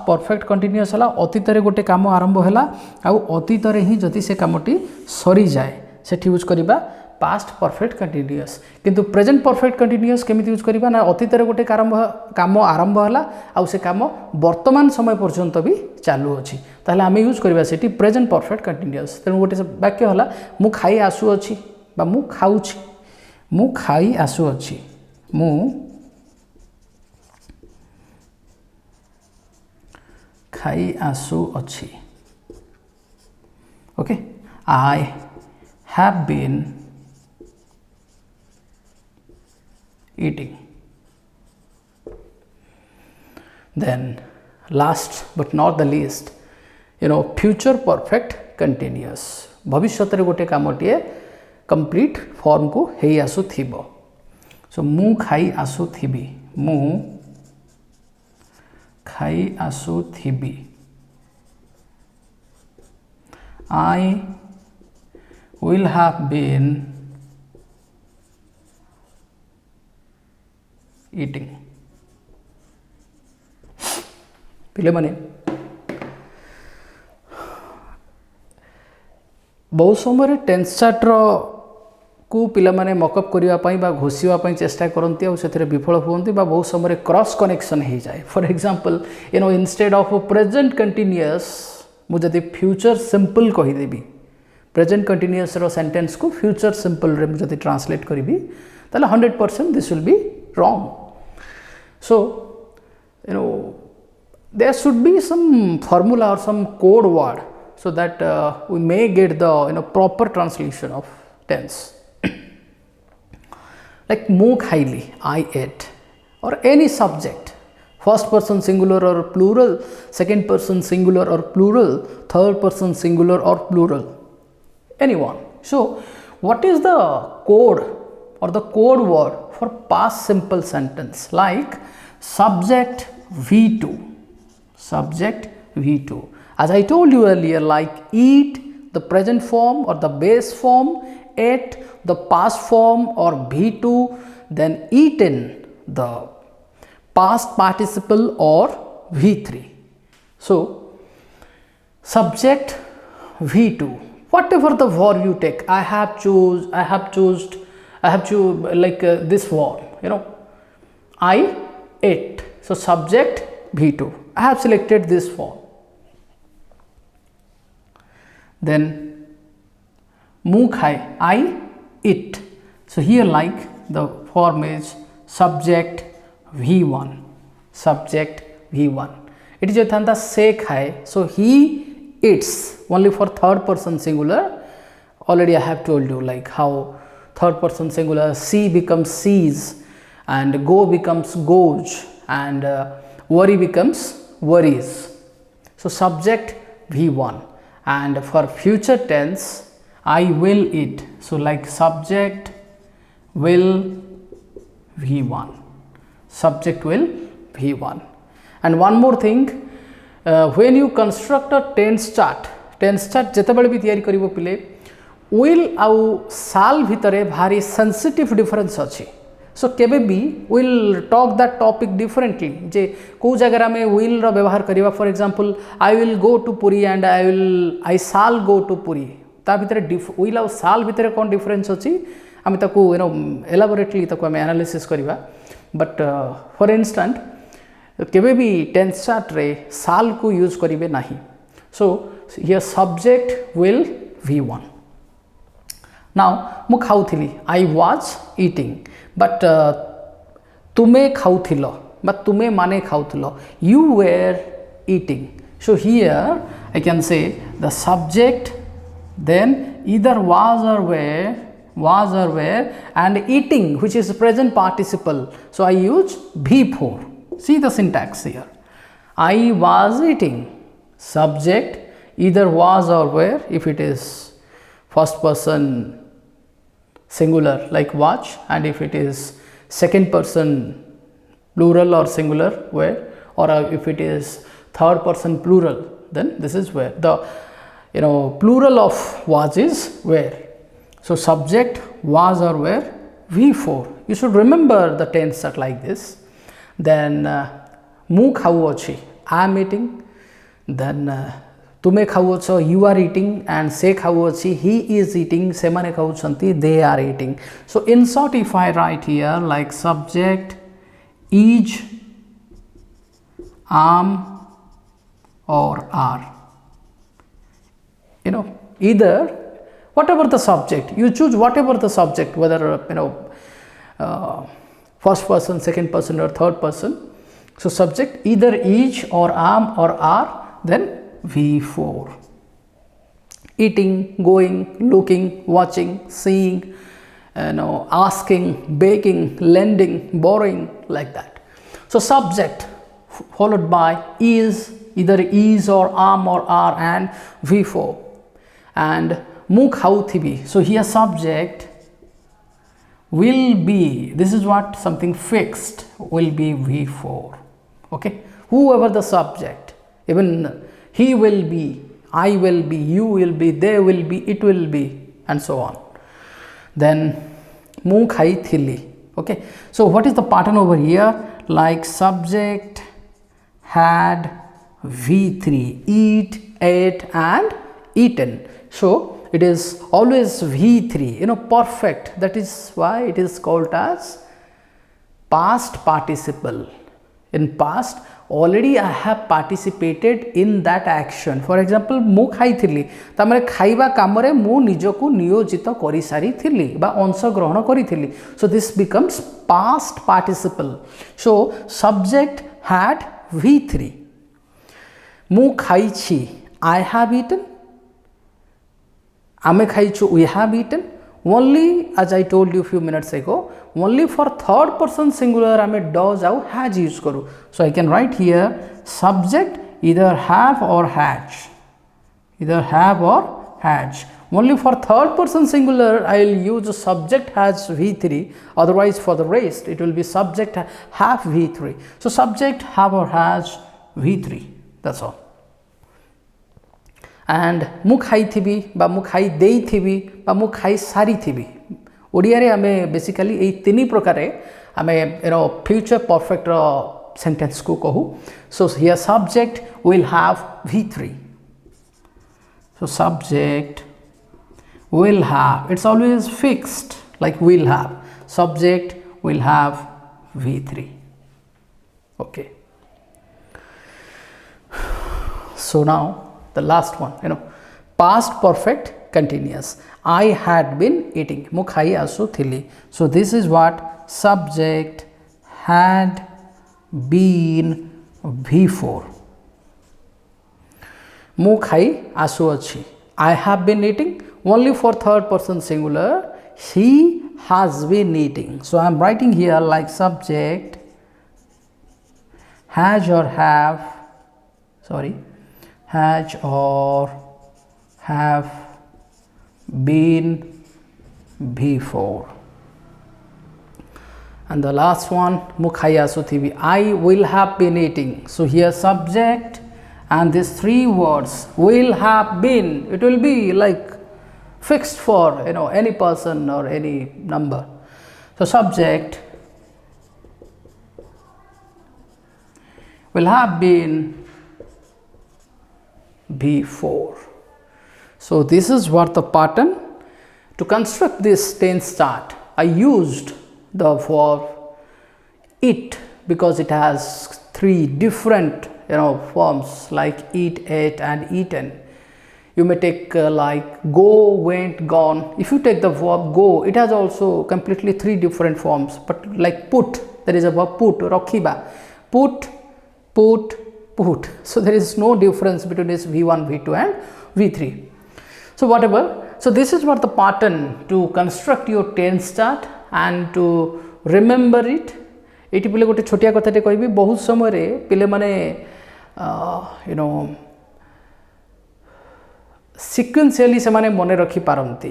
परफेक्ट कंटिन्यूअस है, अतीत रे गोटे काम आरंभ है आ अतीत रे ही जदि से कामटी सरी जाए सेठी यूज करिबा पास्ट परफेक्ट कंटिन्यूअस किंतु प्रेजेंट परफेक्ट कंटिन्यूअस केमिति यूज करबा ना अतीत रे गोटे काम आरंभ हला आ से काम वर्तमान समय पर्यंत भी चालू अछि ताले आमे यूज करबा सेठी प्रेजेंट परफेक्ट कंटिन्यूअस तेनु गोटे वाक्य हला मु खाई आसु अछि बा मु खाउछि मु खाई आसु अछि मु खाई आसु अछि okay I have been eating. Then last but not the least, future perfect continuous. भविष्यत रे गोटे कामटिए कंप्लीट फॉर्म को हेई आसु थिबो. सो मु खाई आसु थिबी मु खाई आसु थिबी I will have been eating. पिले माने बहुत समय टेंस चार्ट को पिला माने मकअप करिवा पई बा घोषिवा पई चेष्टा करंती आ सेथरे विफल होंती बा बहुत समय क्रॉस कनेक्शन हे जाए for example instead of present continuous मुझे फ्यूचर सिंपल कही देबी प्रेजेंट कंटीन्यूअस रो सेंटेंस को फ्यूचर सिंपल रे मुझे ट्रांसलेट करी ताले 100% this will be wrong so there should be some formula और some code word so that we may get the proper translation of tense like mu khaili I ate or any subject first person singular or plural second person singular or plural third person singular or plural anyone so what is the code or the code word for past simple sentence like subject v2 subject v2 as I told you earlier like eat the present form or the base form ate the past form or v2 then eaten the past participle or v3 so subject v2 whatever the verb you take I have choose like this verb I ate so subject v2 I have selected this form then mu khai I eat so here like the form is subject v1 subject v1 it is thanta se khai so he eats only for third person singular already I have told you like how third person singular see becomes sees and go becomes goes and worry becomes worries so subject v1 and for future tense I will eat so like subject will v1 subject will v1 and one more thing when you construct a tense chart jete bale bi tiyari karibo pile will au shall bhitare bhari sensitive difference achi so kebe bi will talk that topic differently je ko jagara me will ro ବ୍ୟବହାର kariba for example I will go to Puri and I shall go to Puri ta bhitere will au shall bhitere kon difference achi ame taku elaborately taku ame analysis kariba but for instance kebe bi tense chart re shall ko use karibe nahi so here subject will v1 now mu khauthili I was eating but तुमे खाउथिलो but तुमे माने खाउथिलो you were eating so here I can say the subject then either was or were and eating which is present participle so I use v4 see the syntax here I was eating subject either was or were if it is first person singular like watch and if it is second person plural or singular where or if it is third person plural then this is where the plural of was is where so subject was or were v4 you should remember the tense chart like this then mu khau achi I am eating then तुमे खाऊछ you are eating and से खाऊछ he is eating से माने खाऊछंती they are eating. So in short if I write here like subject is am or are, either whatever the subject you choose, whatever the subject, whether first person, second person or third person. So subject either is or am or are, then V4. Eating, going, looking, watching, seeing, asking, begging, lending, borrowing, like that. So subject followed by is, either is or am or are, and V4. And mu khauthibi, so here subject will be, this is what something fixed, will be V4. Okay, whoever the subject, even he will be, I will be, you will be, they will be, it will be, and so on. Then mu khaithili. Okay, so what is the pattern over here? Like subject had V3, eat, ate and eaten. So it is always V3, perfect. That is why it is called as past participle. In past already I have participated in that action. For example, mu khaithili, tamare khaiba kamare mu nijoku niyojito kori sari thili ba ansho grohon kori thili. So this becomes past participle. So subject had V3. Mu khaichi, I have eaten. Ame khaichu, we have eaten. Only, as I told you few minutes ago, only for third person singular ame does au has use karu. So I can write here subject either have or has. Either have or has. Only for third person singular I will use subject has V3, otherwise for the rest it will be subject have V3. So subject have or has V3, that's all. And mu khaithibi ba mu khai deithibi ba mu khai sarithibi, Odia रे आमे basically ए तीन प्रकार आमे future perfect sentence को कहू. So here subject will have V3. So subject will have, it's always fixed like will have, subject will have V3. Okay, so now the last one, past perfect continuous. I had been eating, mu khai asu thili. So this is what subject had been V4. Mu khai asu achi, I have been eating, only for third person singular, he has been eating. So I am writing here like subject has or have, has or have been V4. And the last one, mu khai asu thibi, I will have been eating. So here subject and these three words will have been, it will be like fixed for any person or any number. So subject will have been V4. So this is what the pattern. To construct this tense chart, I used the verb it because it has three different forms like eat, ate and eaten. You may take like go, went, gone. If you take the verb go, it has also completely three different forms. But like put, there is a verb put, rakhiba, put, put, put. So there is no difference between this V1, V2 and V3. So whatever. So this is what the pattern to construct your tense chart and to remember it. Eighty पिले गोटे छोटिया कथाटे कहबी, बहुत समय रे पिले माने सिक्वेन्शियली से माने मन रखी पारंती,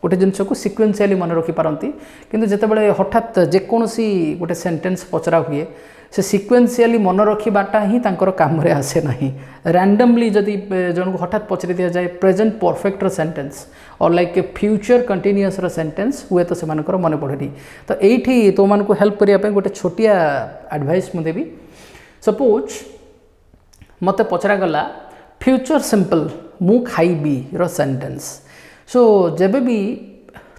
गोटे जिनस को सिक्वेन्शियली मन रखी पारंती, किंतु जेतेबेले हठात जेकोसी गोटे सेंटेंस पचरा हुए से सिक्वेन्शियली मन रखिबाटा ही तांकर काम रे आसे नहीं. रैंडमली जदि जन को हठात पचरी दिया जाए प्रेजेंट परफेक्ट सेंटेंस और like a future continuous sentence हुए तो से मानकर मन पड़ेनी. तो एठी तो मान को हेल्प करिया पे गोटे छोटिया एडवाइस मु देबी. सपोज मते पचरा गला फ्यूचर सिंपल मु खाइबी रो सेंटेंस सो जेबे भी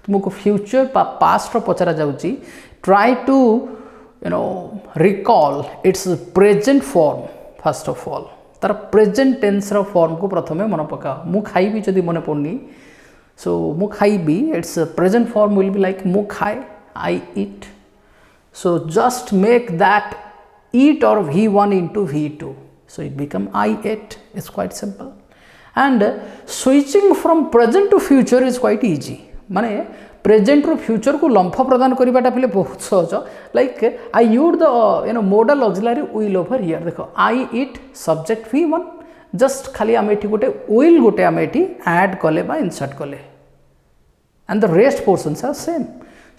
तुमको फ्यूचर पास्ट रो पचरा जाउची try to recall its present form first of all तार प्रेजेंट टेंस रो फॉर्म को प्रथमे मन पका मु खाइबी जदी मन पड़नी सो मु खाइबी its present form will be like मु खाए आई ईट so just make that eat or v1 into v2 so it become I ate. It's quite simple and switching from present to future is quite easy माने present ru future को लंफ प्रदान करिबाटा पहिले बहुत सहज like I used the modal auxiliary will over here देखो I eat subject v1 just खाली आमे एठी गोटे will गोटे आमे एठी add कले बा insert कले and the rest portions are same.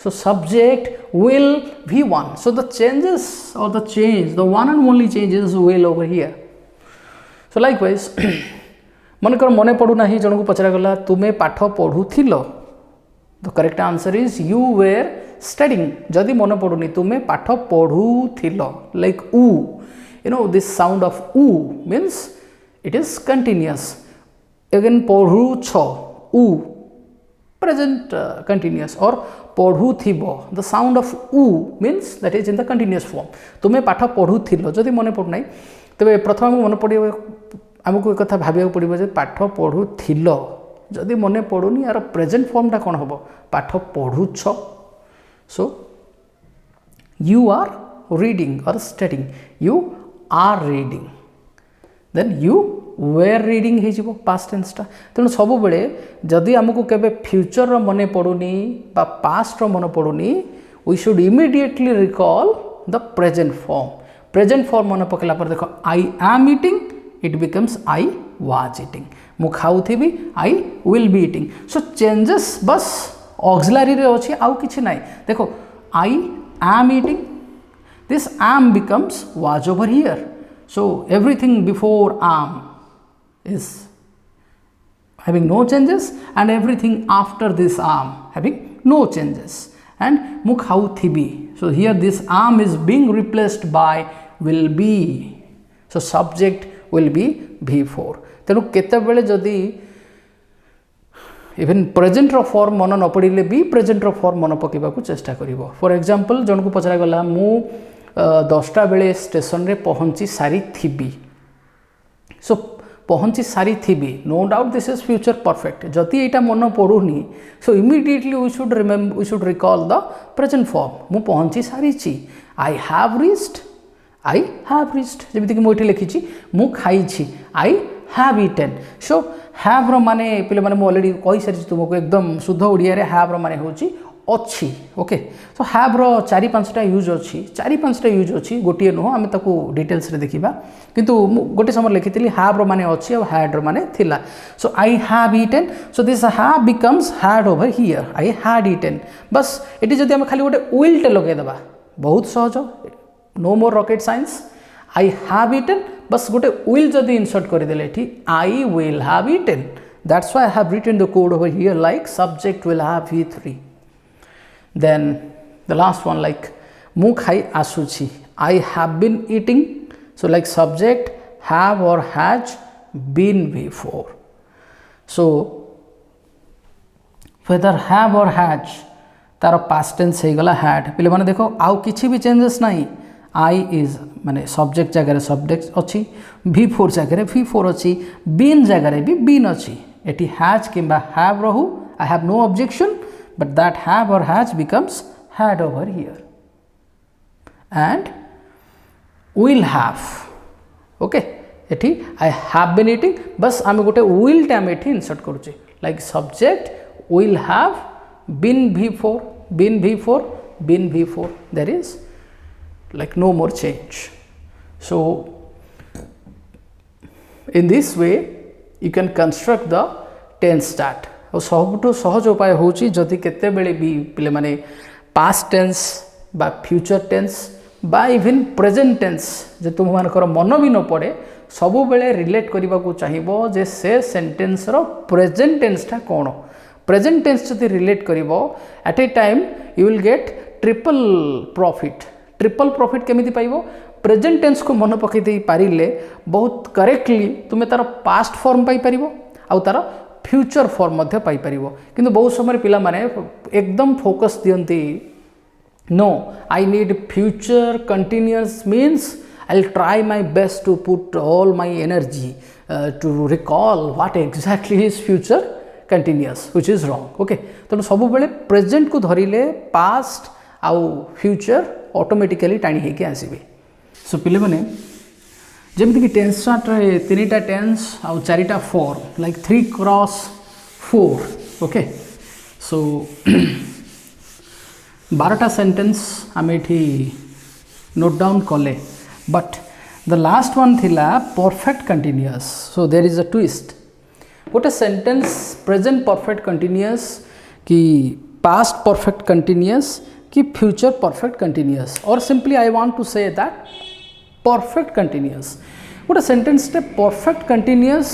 So subject will v1 so the changes or the change the one and only change is will over here. So likewise मनकर मने पड़ू ना जन को पचरा गला तुम्हें पाठ पढ़ुथिलो the correct answer is you were studying. जदि मन पड़ुनी तुम्हें पाठ पढ़ुथिलो like u this sound of u means it is continuous. Again पढ़ुछ u present continuous or पढ़ुथिबो the sound of u means that is in the continuous form. तुम्हें पाठ पढ़ुथिलो जदि मन पड़ू ना तेरे प्रथम मन पड़ो आमको एक कथा भाविया पड़ो जे पाठ पढ़ुथिलो जदि मन पड़ुनी यार प्रेजेंट फॉर्म टा कौन हम पाठ पढ़ुछ so you are reading or studying you are reading then you were reading हो पास्ट टेंसटा तेणु सब बेले जदि आमको केबे फ्यूचर मन पड़ुनी बा पास्ट मन पड़ुनी we should immediately recall the present form मन पकेला पर देखो I am eating it becomes I was eating मु खाउथिबी I will be eating so changes बस ऑक्सिलरी रे अछि आउ किछि नाही देखो I am eating this am becomes was over here so everything before am is having no changes and everything after this arm having no changes and mu khauthibi so here this arm is being replaced by will be so subject will be v4 tenu kete bele jodi even present ro form मन न पड़िले भी present रो form मन पकेबा को चेष्टा करिवो for example जन को पचरा गला मु 10टा बेले स्टेशन रे पहुंची सारी थिबी so पहुंची सारी थी no doubt this is future perfect जदि यहाँ मन पड़ूनी so immediately we should remember we should recall the present form मु पहुंची सारी आई हैव रिच्ड जमीक मुझे लिखी मु खाई I have eaten so have रो माने पे मैंने ऑलरेडी कही सारी तुमको एकदम शुद्ध ओडिया रे हैव रो माने होची अच्छी ओके सो हैव रो 4-5टा यूज अच्छी 4-5टा यूज अच्छी गोटे नुह आम ताकू डिटेल्स रे देखिबा किंतु गोटे समय लिखी हैव रो माने अच्छी और हैड रो माने थिला so I have eaten so this have becomes had over here I had eaten बस एटी जदि आम खाली गोटे विल टे लगे देबा बहुत सहज no more rocket science I have eaten बस गोटे विल जदि इंसर्ट कर देले एटी I will have eaten that's why I have written the code over here like subject will have v3 then the last one like mu khai asuchi I have been eating so like subject have or has been before so whether have or has तार past tense हे गला had पहले माने देखो आउ किछि भी changes नहीं I is माने subject जगह रे subject अछि v4 जगह रे v4 अछि been जगह रे भी been अछि एटी has किबा have रहू I have no objection but that have or has becomes had over here and will have okay एठी I have been eating बस आम गोटे will टाइम एठी इंसर्ट करूचे like subject will have been v4 there is like no more change so in this way you can construct the tense start और सबुठु सहज उपाय होची जदि केते बेले भी पिले माने पास्ट टेंस बा फ्यूचर टेंस बा इवन प्रेजेंट टेंस जे तुम मानकर मन भी न पड़े सबु बेले रिलेट करबा को चाहिबो जे से सेंटेंस रो प्रेजेंट टेंस टा कोन प्रेजेंट टेंस जदि रिलेट करिवो at a time you will get triple profit केमिति पाइबो प्रेजेंट टेंस को मन पकई दे पारिले बहुत करेक्टली तुम तार पास्ट फॉर्म पाई परिबो आउ तार फ्यूचर फॉर्म मध्य पाई परिबो किंतु बहुत समय पिला माने एकदम फोकस दियंती no I need future continuous means I will try my best to put all my energy to recall what exactly is future continuous which is wrong okay तो सब बेले प्रेजेंट को धरिले पास्ट आउ फ्यूचर ऑटोमेटिकली टाणी हेकि आसीबे so पिले माने जेमति कि टेंस चार्ट रे तीनटा टेंस आउ चारिटा form like 3 cross 4 okay so 12टा सेंटेंस आम एठी नोट डाउन कले बट द लास्ट वन थिला perfect continuous so there is a twist गोटे सेंटेंस प्रेजेंट परफेक्ट कंटिन्यूअस कि पास्ट परफेक्ट कंटिन्यूअस कि फ्यूचर परफेक्ट कंटिन्यूअस और simply I want to say that perfect continuous गोटे sentence टे perfect continuous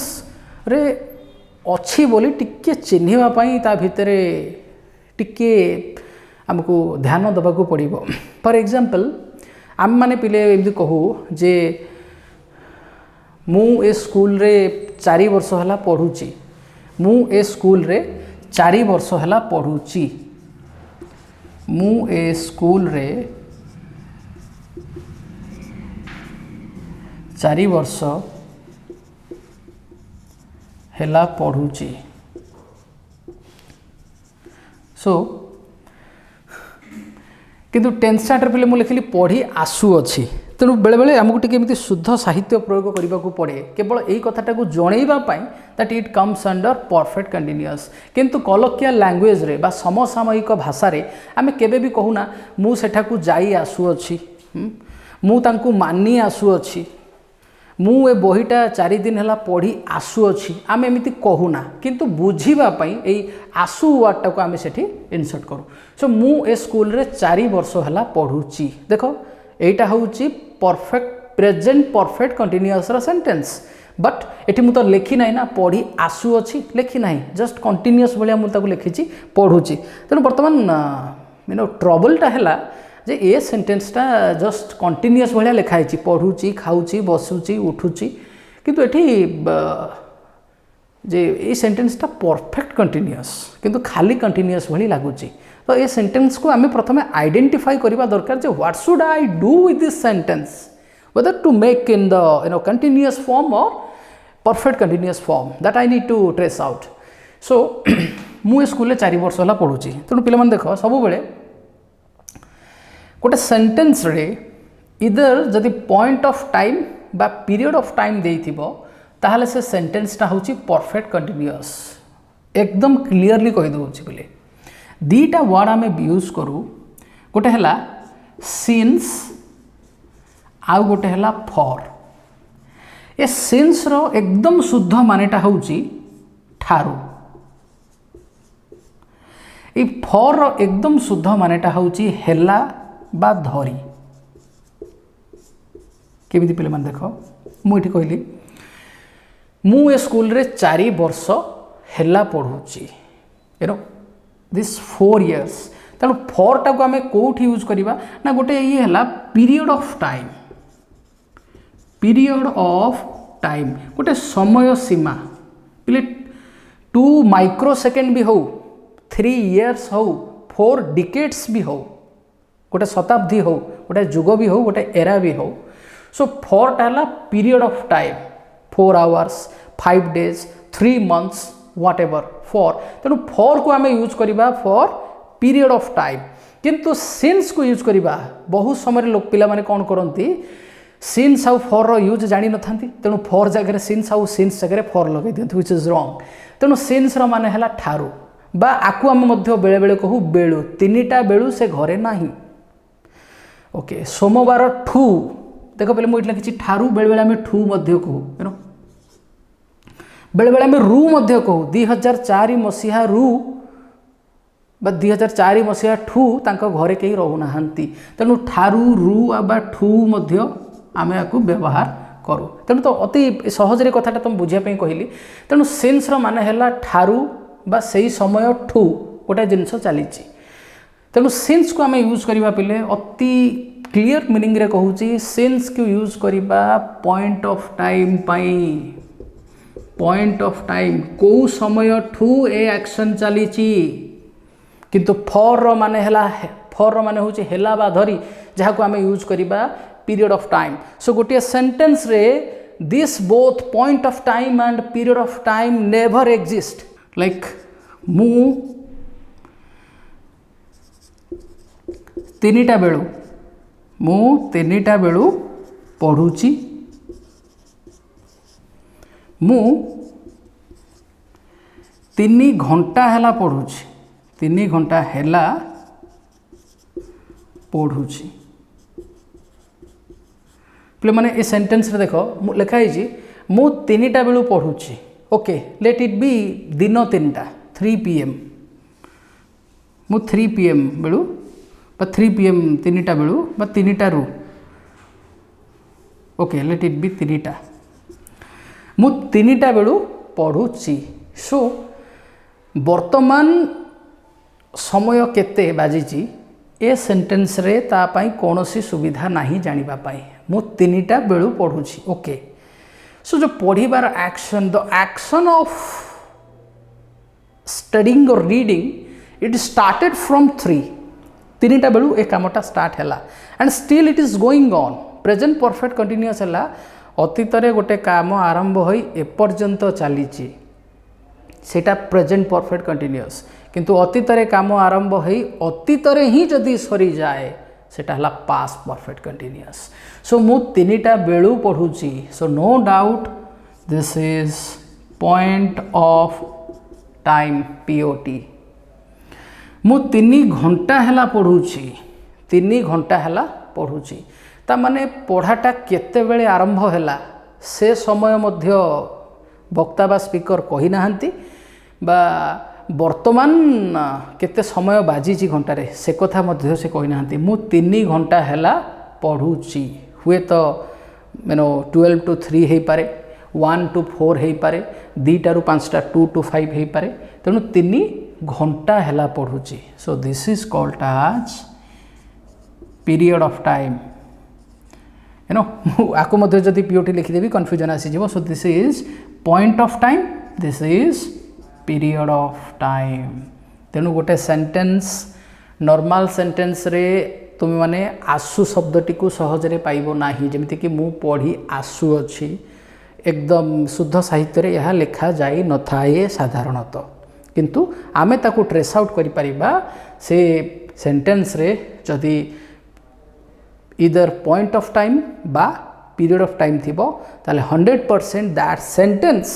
रे अच्छी बोली टिके चिन्हिबा पई ता भितरे टिके हमको ध्यान दबाको पड़िबो फॉर एग्जांपल आम माने पिले एमदी कहू जे मु ए स्कूल रे 4 वर्ष हला पढुची मु ए स्कूल रे 4 वर्ष हला पढुची मु ए स्कूल रे 4 वर्ष हेला पढुची सो किंतु टेंस चार्टर पे मुझे लिखिली पढ़ी आसु अच्छी तेणु बेले बेले आमको टी शुद्ध साहित्य प्रयोग करने को पड़े केवल यही कथाटा को जनइबापी that it comes under perfect continuous किंतु कलोकियल लैंग्वेज रे बा समसामयिक भाषा रे आमे केबे भी कहूना मु सेठाकू जाई आसु अच्छी मु तांकू मानी आसु अच्छी मु ए बहीटा 4 दिन है पढ़ी आसु अच्छी आम एमती कहूना किंतु बुझीबापी यही आसु वार्डटा को आम से इनसर्ट करूँ सो मु ए स्कूल रे 4 वर्ष है पढ़ुची देख यहीटा हूँ perfect present perfect continuous sentence but eighty मु तो लिखी ना पढ़ी आसु अच्छी लिखी ना जस्ट कंटिन्यूअस भाया मुझे लिखी पढ़ुची तेणु बर्तमान ट्रबलटा है जे ए सेंटेंसटा जस्ट कंटिन्यूअस भाया लिखाई पढ़ुची खाऊची बसुची उठुची किंतु एठी जे ए सेंटेंसटा परफेक्ट कंटिन्यूअस किंतु खाली कंटिन्यूअस भली लागुची तो ये सेंटेंस को आम प्रथम आइडेंटिफाई करबा दरकार जे what should I do with this sentence whether to make in the continuous form और perfect continuous form that I need to trace out so मु स्कूल रे 4 वर्ष हला पढुची तेणु पिला मन देख सब बेले गोटे सेंटेंस रे इधर जदि पॉइंट ऑफ टाइम बा पीरियड ऑफ टाइम देइथिबो ताहले से सेंटेंसटा होची परफेक्ट कंटिन्यूअस एकदम क्लियरली कहि दोछि बोले दीटा वर्ड आम यूज करूँ गोटे है सिंस आउ गोटे है फॉर ए सिंस रो एकदम शुद्ध मानेटा होची ठारू ए फॉर रो एकदम शुद्ध मानेटा होची हेला बा धरी केमिति पिले मान देख मुझे कहली मु ए स्कूल रे 4 वर्ष हेला पढ़ुची एनो दिस 4 years तेणु फॉरटा को आम कौट यूज करवा ना गोटे ये है पीरियड ऑफ टाइम गोटे समय सीमा पिले 2 माइक्रोसेकेंड भी हो 3 years हो 4 decades भी हो गोटे शताब्दी हो गोटे जुग भी हो गोटे एरा भी हो सो फॉरटा है period of time 4 hours 5 days 3 months what ever for तेणु फॉर को आम यूज करवा फॉर पीरियड ऑफ टाइम किंतु सिंस को यूज करवा बहुत समय लोक पिला माने कौन करती सिंस आउ फॉर रो यूज जानी न थांती तेणु फॉर जगह सिंस आउ सिंस जगह फॉर लगे दियंती व्हिच इज रॉन्ग तेणु सिंस रो माने हला ठारू बा आकु आम मध्य बेले बेले कहू बेलू 3टा बेलू से घरे नाही ओके सोमवार ठू देख पहले मुझे लिखी ठारू बेले बेले आम ठू मध्य कहू यू नो बेले बेले आम रू मध्य कहू 2004 मसीहा रू बा 2004 मसीहा ठू तांको घरे कहीं रहूना तेणु ठारू रू बा ठू मध्य आम या व्यवहार करूँ तेणु तो अति सहजरे कथाटा तुम बुझापी कहली तेणु सिंस मान है ठारू बा सही समय ठू गोटे जिनस चली तेणु सिंस को आम यूज करवा पिले अति क्लियर मीनिंग रे कहूची सिंस को यूज करिबा point of time pi point of time को समय ठू ए एक्शन चली किंतु फॉर रो माने हला फॉर रो माने होची हेला बा धरी जहा को आमे यूज करिबा पीरियड ऑफ टाइम सो गोटे सेंटेंस रे this both point of time and period of time never exist like मु तीनिटा बेलू पढ़ुची मु 3 घंटा हैला पढ़ुची 3 घंटा हैला पढ़ुची पे माने ए सेंटेंस रे देखो लिखाई जी मु 3टा बेलू पढ़ुची ओके लेट इट बी दिन 3टा 3 PM मु 3 PM बेलू बा 3 PM 3टा बेलू बा 3टा रू ओके लेट इट बी 3टा मु 3टा बेलू पढ़ुची सो वर्तमान समय केते बाजीची ए सेंटेंस रे ता पाई कोनोसी सुविधा नहीं जानिबा पाई मु 3टा बेलू पढ़ुची ओके सो जो पढ़िबार action the action of studying और रीडिंग इट स्टार्टेड फ्रॉम 3टा बेलू ए कामटा स्टार्ट हैला and still it is going on present perfect continuous हैला अतीत रे गोटे काम आरंभ होई एपर्यंत चलीची सेटा प्रेजेंट परफेक्ट कंटिन्यूअस किंतु अतीत रे काम आरंभ होई अतीत रे ही जदी सरी जाए सेटा हला पास्ट परफेक्ट कंटिन्यूअस सो मु 3टा बेलू पढ़ुची so no doubt this is point of time POT मु 3 घंटा हैला पढ़ुची 3 घंटा हैला पढ़ुची ता माने पढ़ाटा केते बेले आरंभ हैला से समय मध्य वक्ता बा स्पीकर कही नाहंती बा वर्तमान केते समय बाजीची घंटारे से कथा मध्य से कही नाहंती मु 3 घंटा हैला पढ़ुची हुए तो 12 to 3 हे पारे 1 to 4 हे पारे 2टा रू 5टा 2 to 5 हे पारे तेणु 3 घंटा हैला पढ़ुची so this is called as period of time you know आपको मध्य जदि POT लिखिदेवी कन्फ्यूजन आसीଯିव so this is point of time this is period of time तेणु गोटे सेंटेंस नॉर्मल सेंटेंस रे तुम माने आसु शब्दटी को सहजरे पाइबो नाही जेमिति कि मु पढ़ी आसु अछि एकदम शुद्ध साहित्य रे यह लिखा जाई न थाए साधारणतः किंतु आमे ताकू ट्रेस आउट करि परिबा से सेंटेंस रे जदि इधर पॉइंट ऑफ टाइम बा पीरियड ऑफ टाइम थिबो ताले 100% that sentence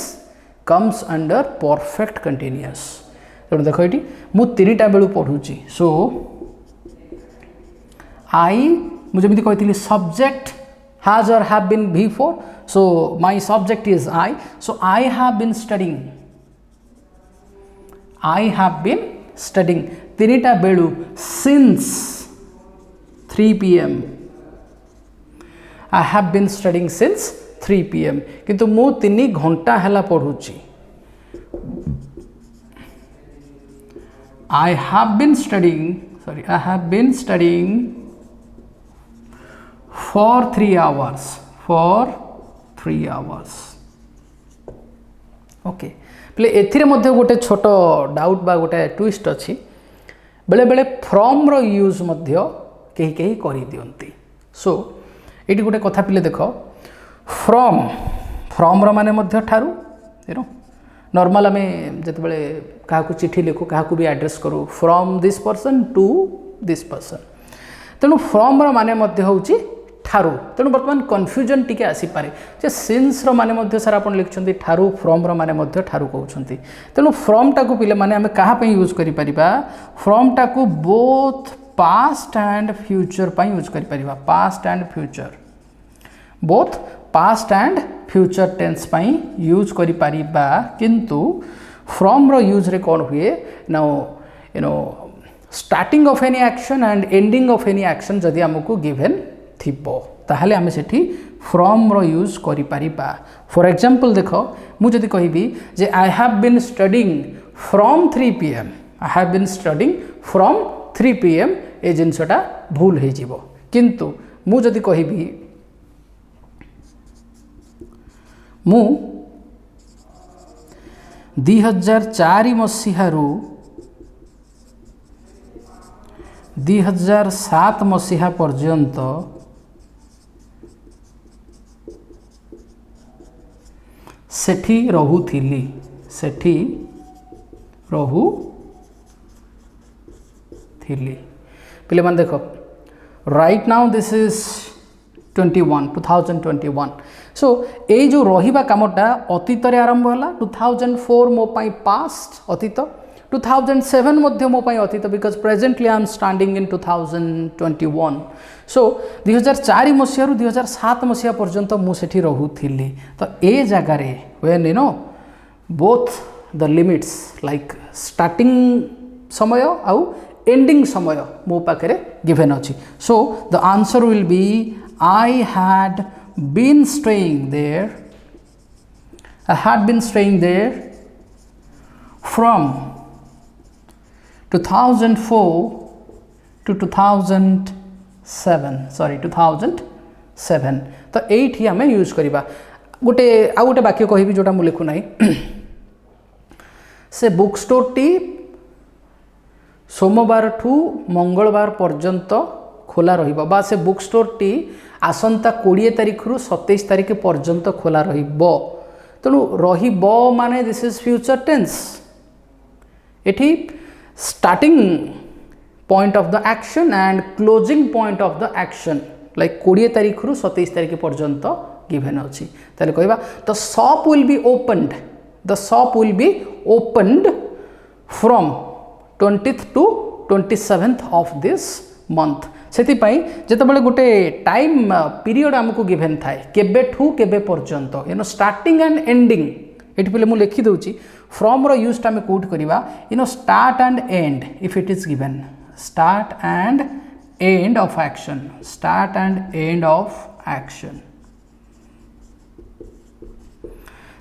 comes under perfect continuous तेणु देख ये मु 3टा बेलू पढ़ुची सो आई मुझे कही सब्जेक्ट हैज और have been before so my subject is I so I have been studying 3टा बेलू since 3 PM I have been studying since 3 PM किंतु मु 3 घंटा हैला पढ़ुची I have been studying for 3 hours okay प्ले एथिरे मध्य गोटे छोट डाउट बा गोटे ट्विस्ट अच्छी बेले बेले फ्रॉम रो यूज मध्य कहीं कहीं करी दियंती सो ये गोटे कथा पिले देख फ्रॉम रो माने मध्य ठारू यू नो नॉर्मल आम जिते क्या चिठी लिखु क्या भी एड्रेस करूँ from this person to this person तेणु फ्रॉम रो माने मध्य होउची ठारू तेणु बर्तमान कन्फ्यूजन टिके आसीपारे जे सिंस रो माने मध्य सारा आपण लिखुछंती ठारू फ्रॉम रो माने मध्य ठारू कहउछंती तेणु फ्रॉम टाकू पिले माने आमे कहा पे यूज करि परिबा फ्रॉम टाकू बोथ पास्ट एंड फ्यूचर पर यूज कर past and future both past and future tense पर यूज कर किंतु फ्रॉम रो यूज रे कौन हुए ना you know starting of any action and ending of any action जदि आमको गिवन थिबो ताहले आमे सेठी फ्रॉम रो यूज करि परिबा फॉर एग्जांपल देखो मु जदि कहबी जे I have been studying from 3 PM I have been studying from 3 PM ए जिनसटा भूल हो जीवो किंतु मु जदि कहिबी मु 2004 मसीहारू 2007 मसीहा पर्यंत सेठी रहुथिली सेठी रहुथिली पिले मान देखो राइट नाउ दिस इज 2021 सो ये जो रहिबा कामटा अतीत रे आरंभ होला 2004 मो पाई पास्ट अतीत 2007 मध्य मो पाई अतीत because presently I am standing in 2021 सो 2004 मसीह रु 2007 मसीहा पर्यंत मु सेठी रहुथिली तो ए जगह रे when you know both the limits like starting समय आउ एंडिंग समय मो पाखरे गिवन अछि so the answer will be I had been staying there from 2004 to 2007 तो एठी हमें यूज करिबा गोटे आ गोटे वाक्य कहिबी जोटा मु लिखु नाही से बुक स्टोर टी सोमवार ठू मंगलवार पर्यंत खोला रहिबा बा से बुक स्टोर टी आसंता 20 तारिख रु 27 तारिख पर्यंत खोला रहिबो तेणु रहिबो माने दिस इज फ्यूचर टेंस एठी starting point of the action and closing point of the action like 20 तारिख रु 27 तारिख पर्यंत गिवन अछि ताले कहबा the shop will be opened from 20th to 27th of this month सेति पई जेतेबेले गोटे टाइम पीरियड हमको गिवन थाए केबे ठू केबे पर्यंत you know starting and ending एठी पले मु लिखि दउची फ्रॉम रो यूज टा में कोड करिवा you know start and end if it is given start and end of action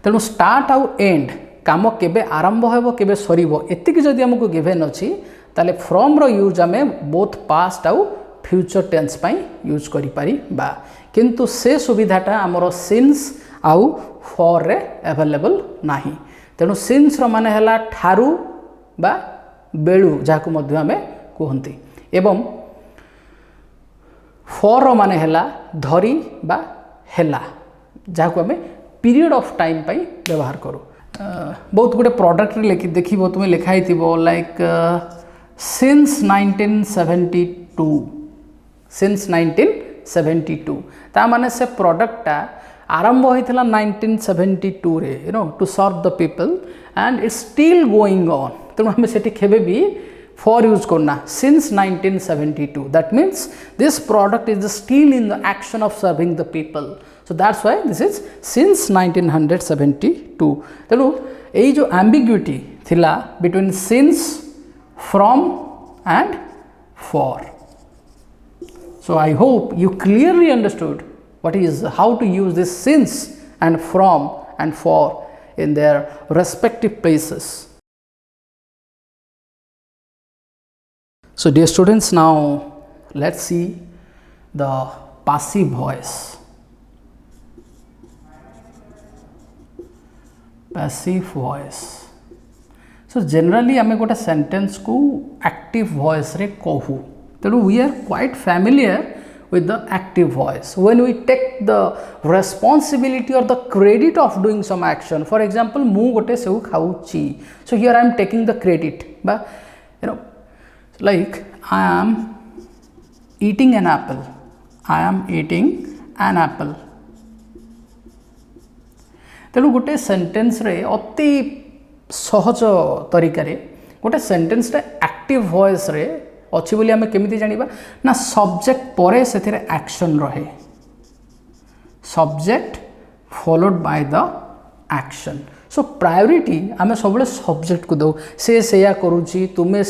तेणु स्टार्ट आउ एंड काम केबे आरंभ हेबो केबे सरीबो एतिकी जदि हमको गिवन अछि ताले फ्रॉम रो यूज हमें बोथ पास्ट आउ फ्यूचर टेंस पाई यूज करि पारी बा किंतु से सुविधाटा हमरो सिंस आउ फॉर रे अवेलेबल नाही तेणु सिंस रो माने हला ठारू बा बेळु जाको मध्य हमें कहंती एवं फॉर रो माने हला धरी बा हेला जाको हमें पीरियड ऑफ टाइम पाई व्यवहार करू बहुत गुटे प्रोडक्ट लिखि देखिबो तुमे लिखाई थिबो लाइक since 1972 ता माने से प्रोडक्ट टा आरंभ होइथिला 1972 रे you know to serve the people and it's still going on तेणु हमें सेठी केबे भी फॉर यूज करना since 1972 that means this product is still in the action of serving the people so that's why this is since 1972 तेणु एई जो ambiguity थिला between since from and for so I hope you clearly understood what is how to use this since and from and for in their respective places. So dear students, now let's see the passive voice. Passive voice. So generally आमे गोटे sentence को active voice रे कहू तेणु we are quite familiar with the active voice when we take the responsibility or the credit of doing some action. For example, mu gote seu khauchi, so here I am taking the credit, but you know, like I am eating an apple, तेणु गोटे sentence रे अति सहज तरीका रे गोटे sentence रे active voice रे अच्छी बोली आम केमी जाना ना सब्जेक्ट परे से एक्शन रहे subject followed by the action so priority आम सब सब्जेक्ट को दो से करुच्ची तुम्हें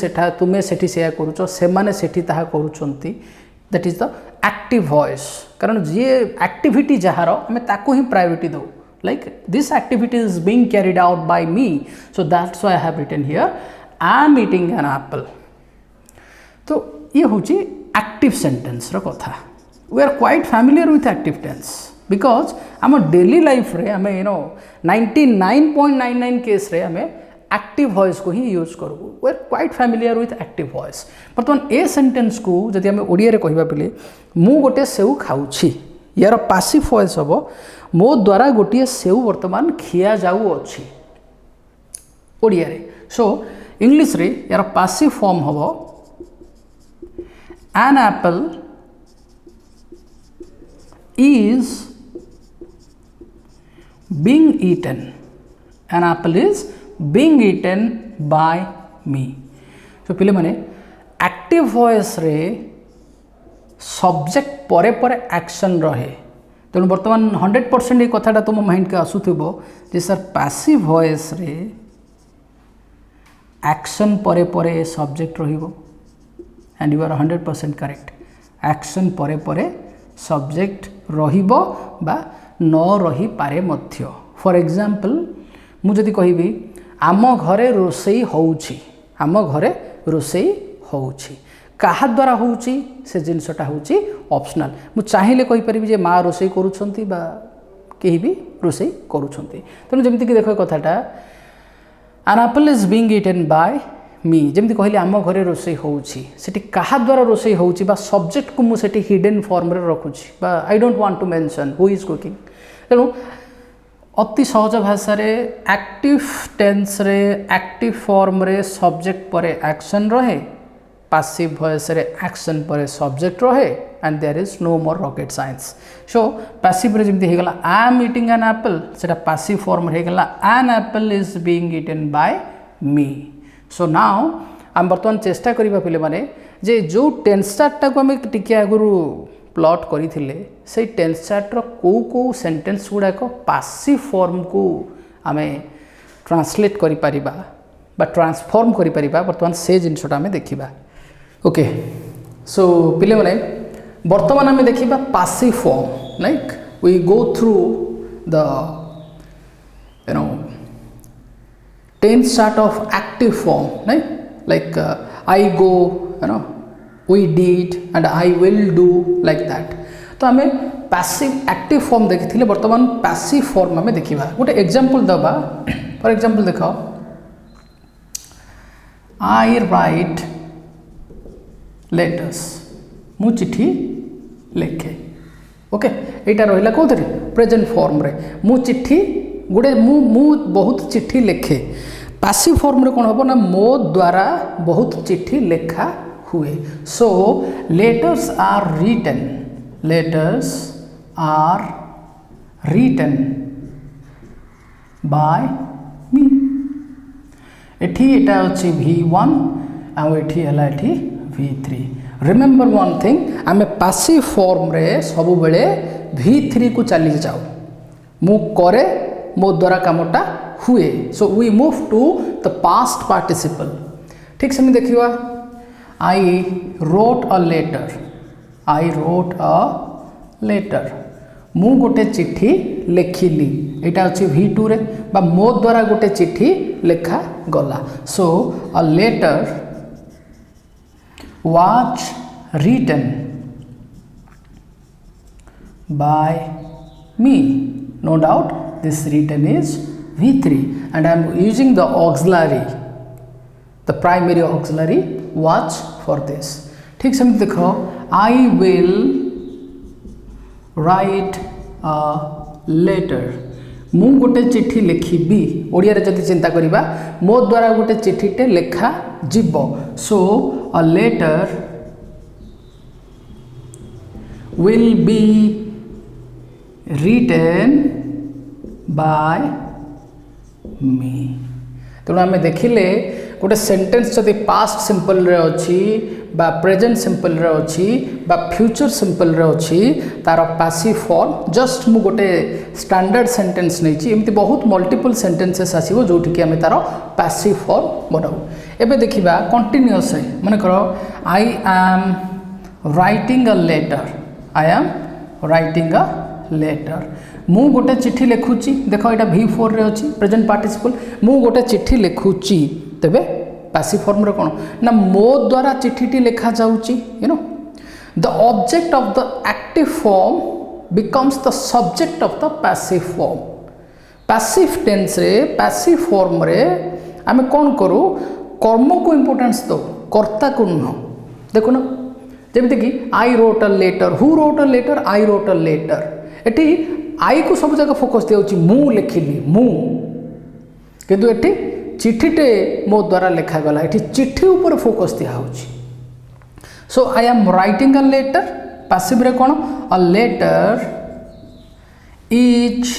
सेठी से करुच से माने सेठी ताहा करुचंती that is the active voice कारण जी एक्टिविटी जार आम ताको ही प्रायोरिटी दो like this activity is being carried out by me, so that's why I have written here I am eating an apple. तो ये हूँ एक्टिव सेंटेंस रो कथा we are quite familiar with active tense because आम daily life रे आम 99.99 case रे आम active voice को ही यूज करूँ we are quite familiar with active voice बर्तमान ए सेंटेंस को जदि आम ओडिया रे कहबा बेले मु गोटे सेउ खाउछि यार पासिव वॉइस हम मो द्वारा गोटे सेउ वर्तमान खिया जाऊ अछि ओडिया रे सो इंग्लिश रे यार पासिव फॉर्म हम an apple is being eaten. An apple is being eaten by me. So पिले माने एक्टिव वॉइस रे सब्जेक्ट परे परे एक्शन रहे तेणु बर्तमान 100% ये कथाटा तुम माइंड के आसुथिबो जे सर पैसिव वॉइस रे एक्शन परे परे सब्जेक्ट रहिबो and you are 100% correct action परे परे सब्जेक्ट रहिबो बा न रही पारे मध्य फॉर एग्जांपल मु जदि कहिबी आम घरे रोसई होउछि आम घरे रोसई होउछि काहा द्वारा होउछि से जिनसटा होउछि ऑप्शनल मु चाहिले कहि परिबी जे मां रोसई करूछंती बा केही भी रोसई करूछंती तने जेमिति कि देखो कथाटा an apple is being eaten by me जमती कहली आम घरे रोसई होउछि सेठी काहा द्वारा रोसई होउछि बा सब्जेक्ट को मु सेठी हिडन फॉर्म रे रखुछि बा I don't want to mention who is cooking तेणु अति सहज भाषा रे एक्टिव टेंस रे एक्टिव फॉर्म रे सब्जेक्ट परे एक्शन रहे पैसिव वॉइस रे एक्शन परे सब्जेक्ट रहे and there is no more rocket science so passive रे जमती हे गला I am eating an apple सेटा पैसिव फॉर्म रे गला an apple is being eaten by me so now आम बर्तमान चेष्टा करबा पिले माने जे जो टेंस चार्टा को आम टिके आगुरु प्लॉट करथिले से टेंस चार्ट रो को सेंटेंस गुडा को पैसिव फॉर्म को आम ट्रांसलेट करि परिबा बा ट्रांसफॉर्म करि परिबा बर्तमान से जिनसटा आम देखिबा ओके सो पिले माने बर्तमान आम देखिबा passive form like we go through the tense chart of active form right like I go we did and I will do like that तो आम पैसिव एक्टिव फॉर्म देखी बर्तमान पैसिव फॉर्म आम देखा गोटे एग्जांपल दबा फॉर एग्जांपल देख आई write letters मु चिट्ठी लिखे ओके एटा रहिला कोथरे प्रेजेंट फॉर्म रे मु चिट्ठी गुड़े मु बहुत चिट्ठी लिखे पैसिव फॉर्म रे कौन हम ना मो द्वारा बहुत चिट्ठी लिखा हुए सो लेटर्स आर रिटन बाय मी एठी एटा अछि V1 आ एठी हला एठी V3 रिमेंबर वन थिंग आमे पैसिव फॉर्म रे सब बेले V3 को चली जाऊ मु करे मो द्वारा कामटा हुए so we move to the past participle ठीक से देखिए आई रोट अ लेटर मु गोटे चिट्ठी लिखिली एटा अछि V2 रे बा मो द्वारा गोटे चिट्ठी लिखा गला so a letter was written by me no doubt this written is V3 and I am using the auxiliary the primary auxiliary was for this ठीक से देखो I will write a letter मु गोटे चिट्ठी लिखिबी ओडिया रे जदि चिंता करिबा मो द्वारा गोटे चिट्ठीटे लेखा जीवो so a letter will be written by me तेणु आम देखिले गोटे सेंटेंस जदि पास्ट सिंपल रे अच्छी बा प्रेजेंट सिंपल रे अच्छी बा फ्यूचर सिंपल रे अच्छी तार पैसिव फॉर्म जस्ट मु गोटे स्टैंडर्ड सेंटेंस नहीं एमती बहुत मल्टीपल सेंटेंसेस आसीबो जोठी कि आम तार पैसिव फॉर्म बनाऊ एबे देखिबा कंटिन्यूअस माने करो I am writing a letter मु गोटे चिट्ठी लिखुची देख यहाँ V4 रे अच्छी प्रेजेंट पार्टिसिपल मु गोटे चिट्ठी लिखुची तेबे पैसिव फॉर्म रे कौन ना मो द्वारा चिट्ठी लिखा जाउची you know the object of the active form becomes the subject of the passive form. Passive tense रे passive form रे आमे कौन करूँ कर्म को इम्पोर्टेंस दो कर्ता को नुह देखो ना जमीती कि I wrote a letter who wrote a letter I wrote a letter एटी आई को सब जगह फोकस दिया मु लिखिली मु किंतु एटी चिठीटे मो द्वारा लिखागला एटी चिठी ऊपर फोकस दिया होची so I am writing a letter passive रे कौन a letter is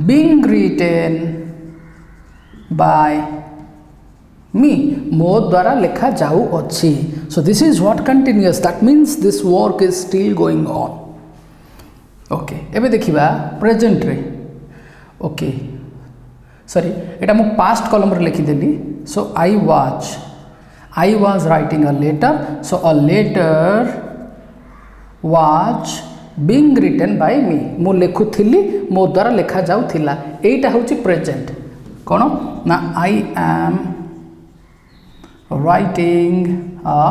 being written by me मो द्वारा लिखा जाऊ अच्छी so this is what continuous that means this work is still going on okay एबे देखिबा प्रेजेंट रे okay sorry एटा मु पास्ट कॉलम रे लिखि देली so I was writing a letter so a letter was being written by me मु लिखुथिली मो द्वारा लिखा जाउथिला एटा होची प्रेजेंट कोन ना I am writing a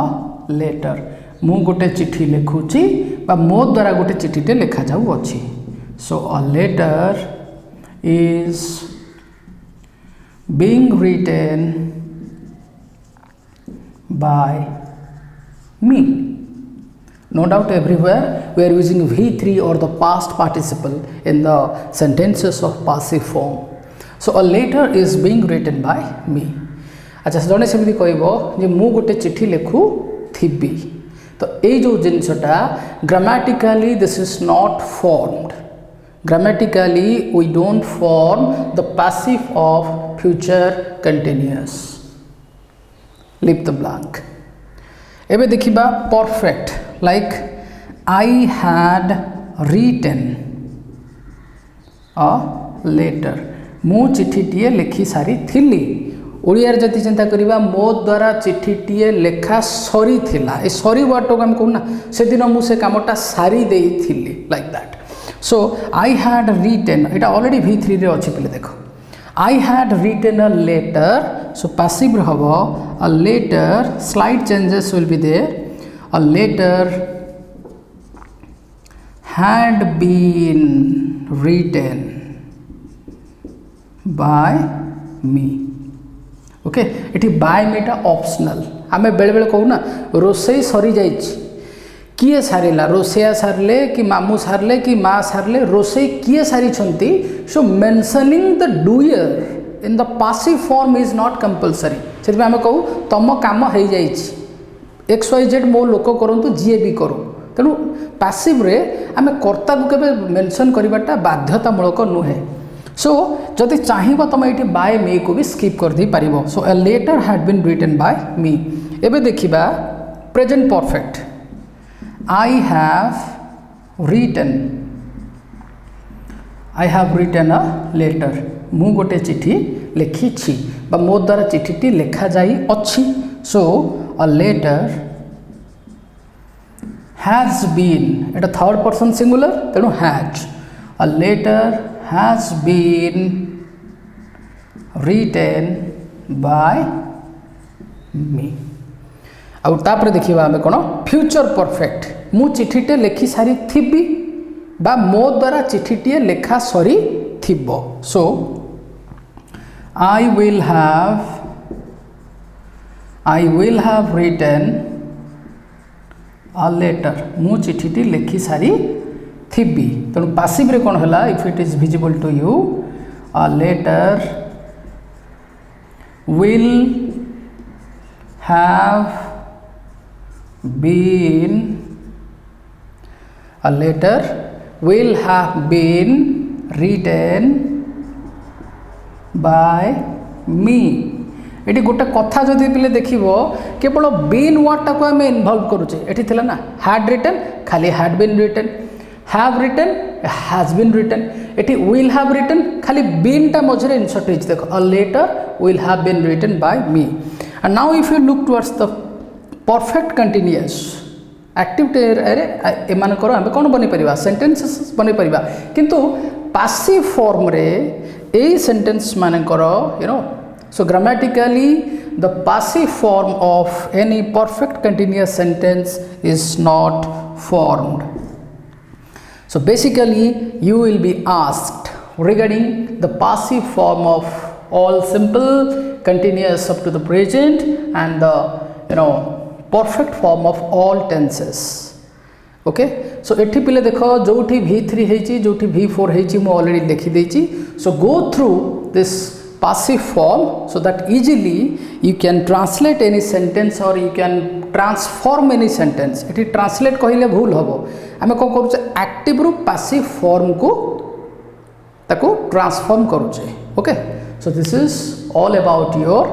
letter मु गोटे चिठी लिखुची बा मो द्वारा गोटे चिठीटे लिखा जाउ अछि so a letter is being written by me. No doubt everywhere we are using V3 or the past participle in the sentences of passive form. So a letter is being written by me. अच्छा जने सेमती कहबो जे मु गोटे चिठी लिखु थिबी तो ए जो जिनसटा grammatically this is not formed grammatically we don't form the passive of future continuous leave the blank एबे देखिबा perfect like I had written a letter मु चिठीटीए लिखि सारी थिली ओडिया रे जति चिंता करिबा मो द्वारा चिठीटीए लेखा सरी थिला ए सरी वर्ड को हम कहूना से दिन मु से कामटा सारी देई थिली like that so I had written एटा ऑलरेडी V3 रे अछि पले देखो I had written a letter so passive habo a letter slight changes will be there a letter had been written by me okay एठी by me टा optional आमे बेले बेले कहू ना रोसई सरी जाइछि किए सारिला रोसैया सारले कि मामू सारले कि माँ सारले रोसई किए सारी छंती so mentioning the doer in the passive form is not compulsory से आम कहू तुम काम हो जाइए एक्स वाई जेड मो लोक करंतु जीए भी करू तेणु पासिव रे आम कर्ता को केबे मेंशन करवाटा बाध्यतामूलक नुहे सो जदि चाहिए तुम ये बाय मी को भी स्किप कर दे पारिबो so a letter had been written by me एबे देखिबा present perfect I have written a letter मु गोटे चिठी लिखी छी बा मो द्वारा चिठीटी लेखा जाई अछि सो a letter has been Etah third person singular तेणु has a letter has been written by me आउ तापर देखिबा हमें कोन फ्यूचर परफेक्ट मु चिठीटे लेखि सारी थिबी बा मो द्वारा चिठीटे लेखा सरी थिबो सो I will have written a letter मु चिठीटी लेखि सारी थिबी तेणु पासिव रे कोन हला if it is visible to you a letter will have been a letter will have been written by me eighty गोटे कथा जदि पिले देखिबो केवल बीन वर्ड टाको आम इनवॉल्व करूचे एटी थिला ना हैड रिटन खाली had been written have written has been written एटी विल हैव रिटन खाली बीन टा मझरे इनसर्ट होइछ देखो a letter will have been written by me and now if you look towards the perfect continuous active रे एमान करो हम कोन बनि परिबा सेंटेंसेस बनि परिबा किंतु पासिव फॉर्म रे ए सेंटेंस मान करो you know so grammatically the passive form of any perfect continuous sentence is not formed. So basically you will be asked regarding the passive form of all simple continuous up to the present and the perfect form of all tenses. Okay so एठी पिले देख जोठी V3 हेची जोठी V4 हेची मु already लिखि देची. So go through this passive form so that easily you can translate any sentence or you can transform any sentence. एठी translate कहिले भूल हबो. आमे को करू छे एक्टिव रु passive form को ताको ट्रांसफॉर्म करू छे. Okay so this is all about your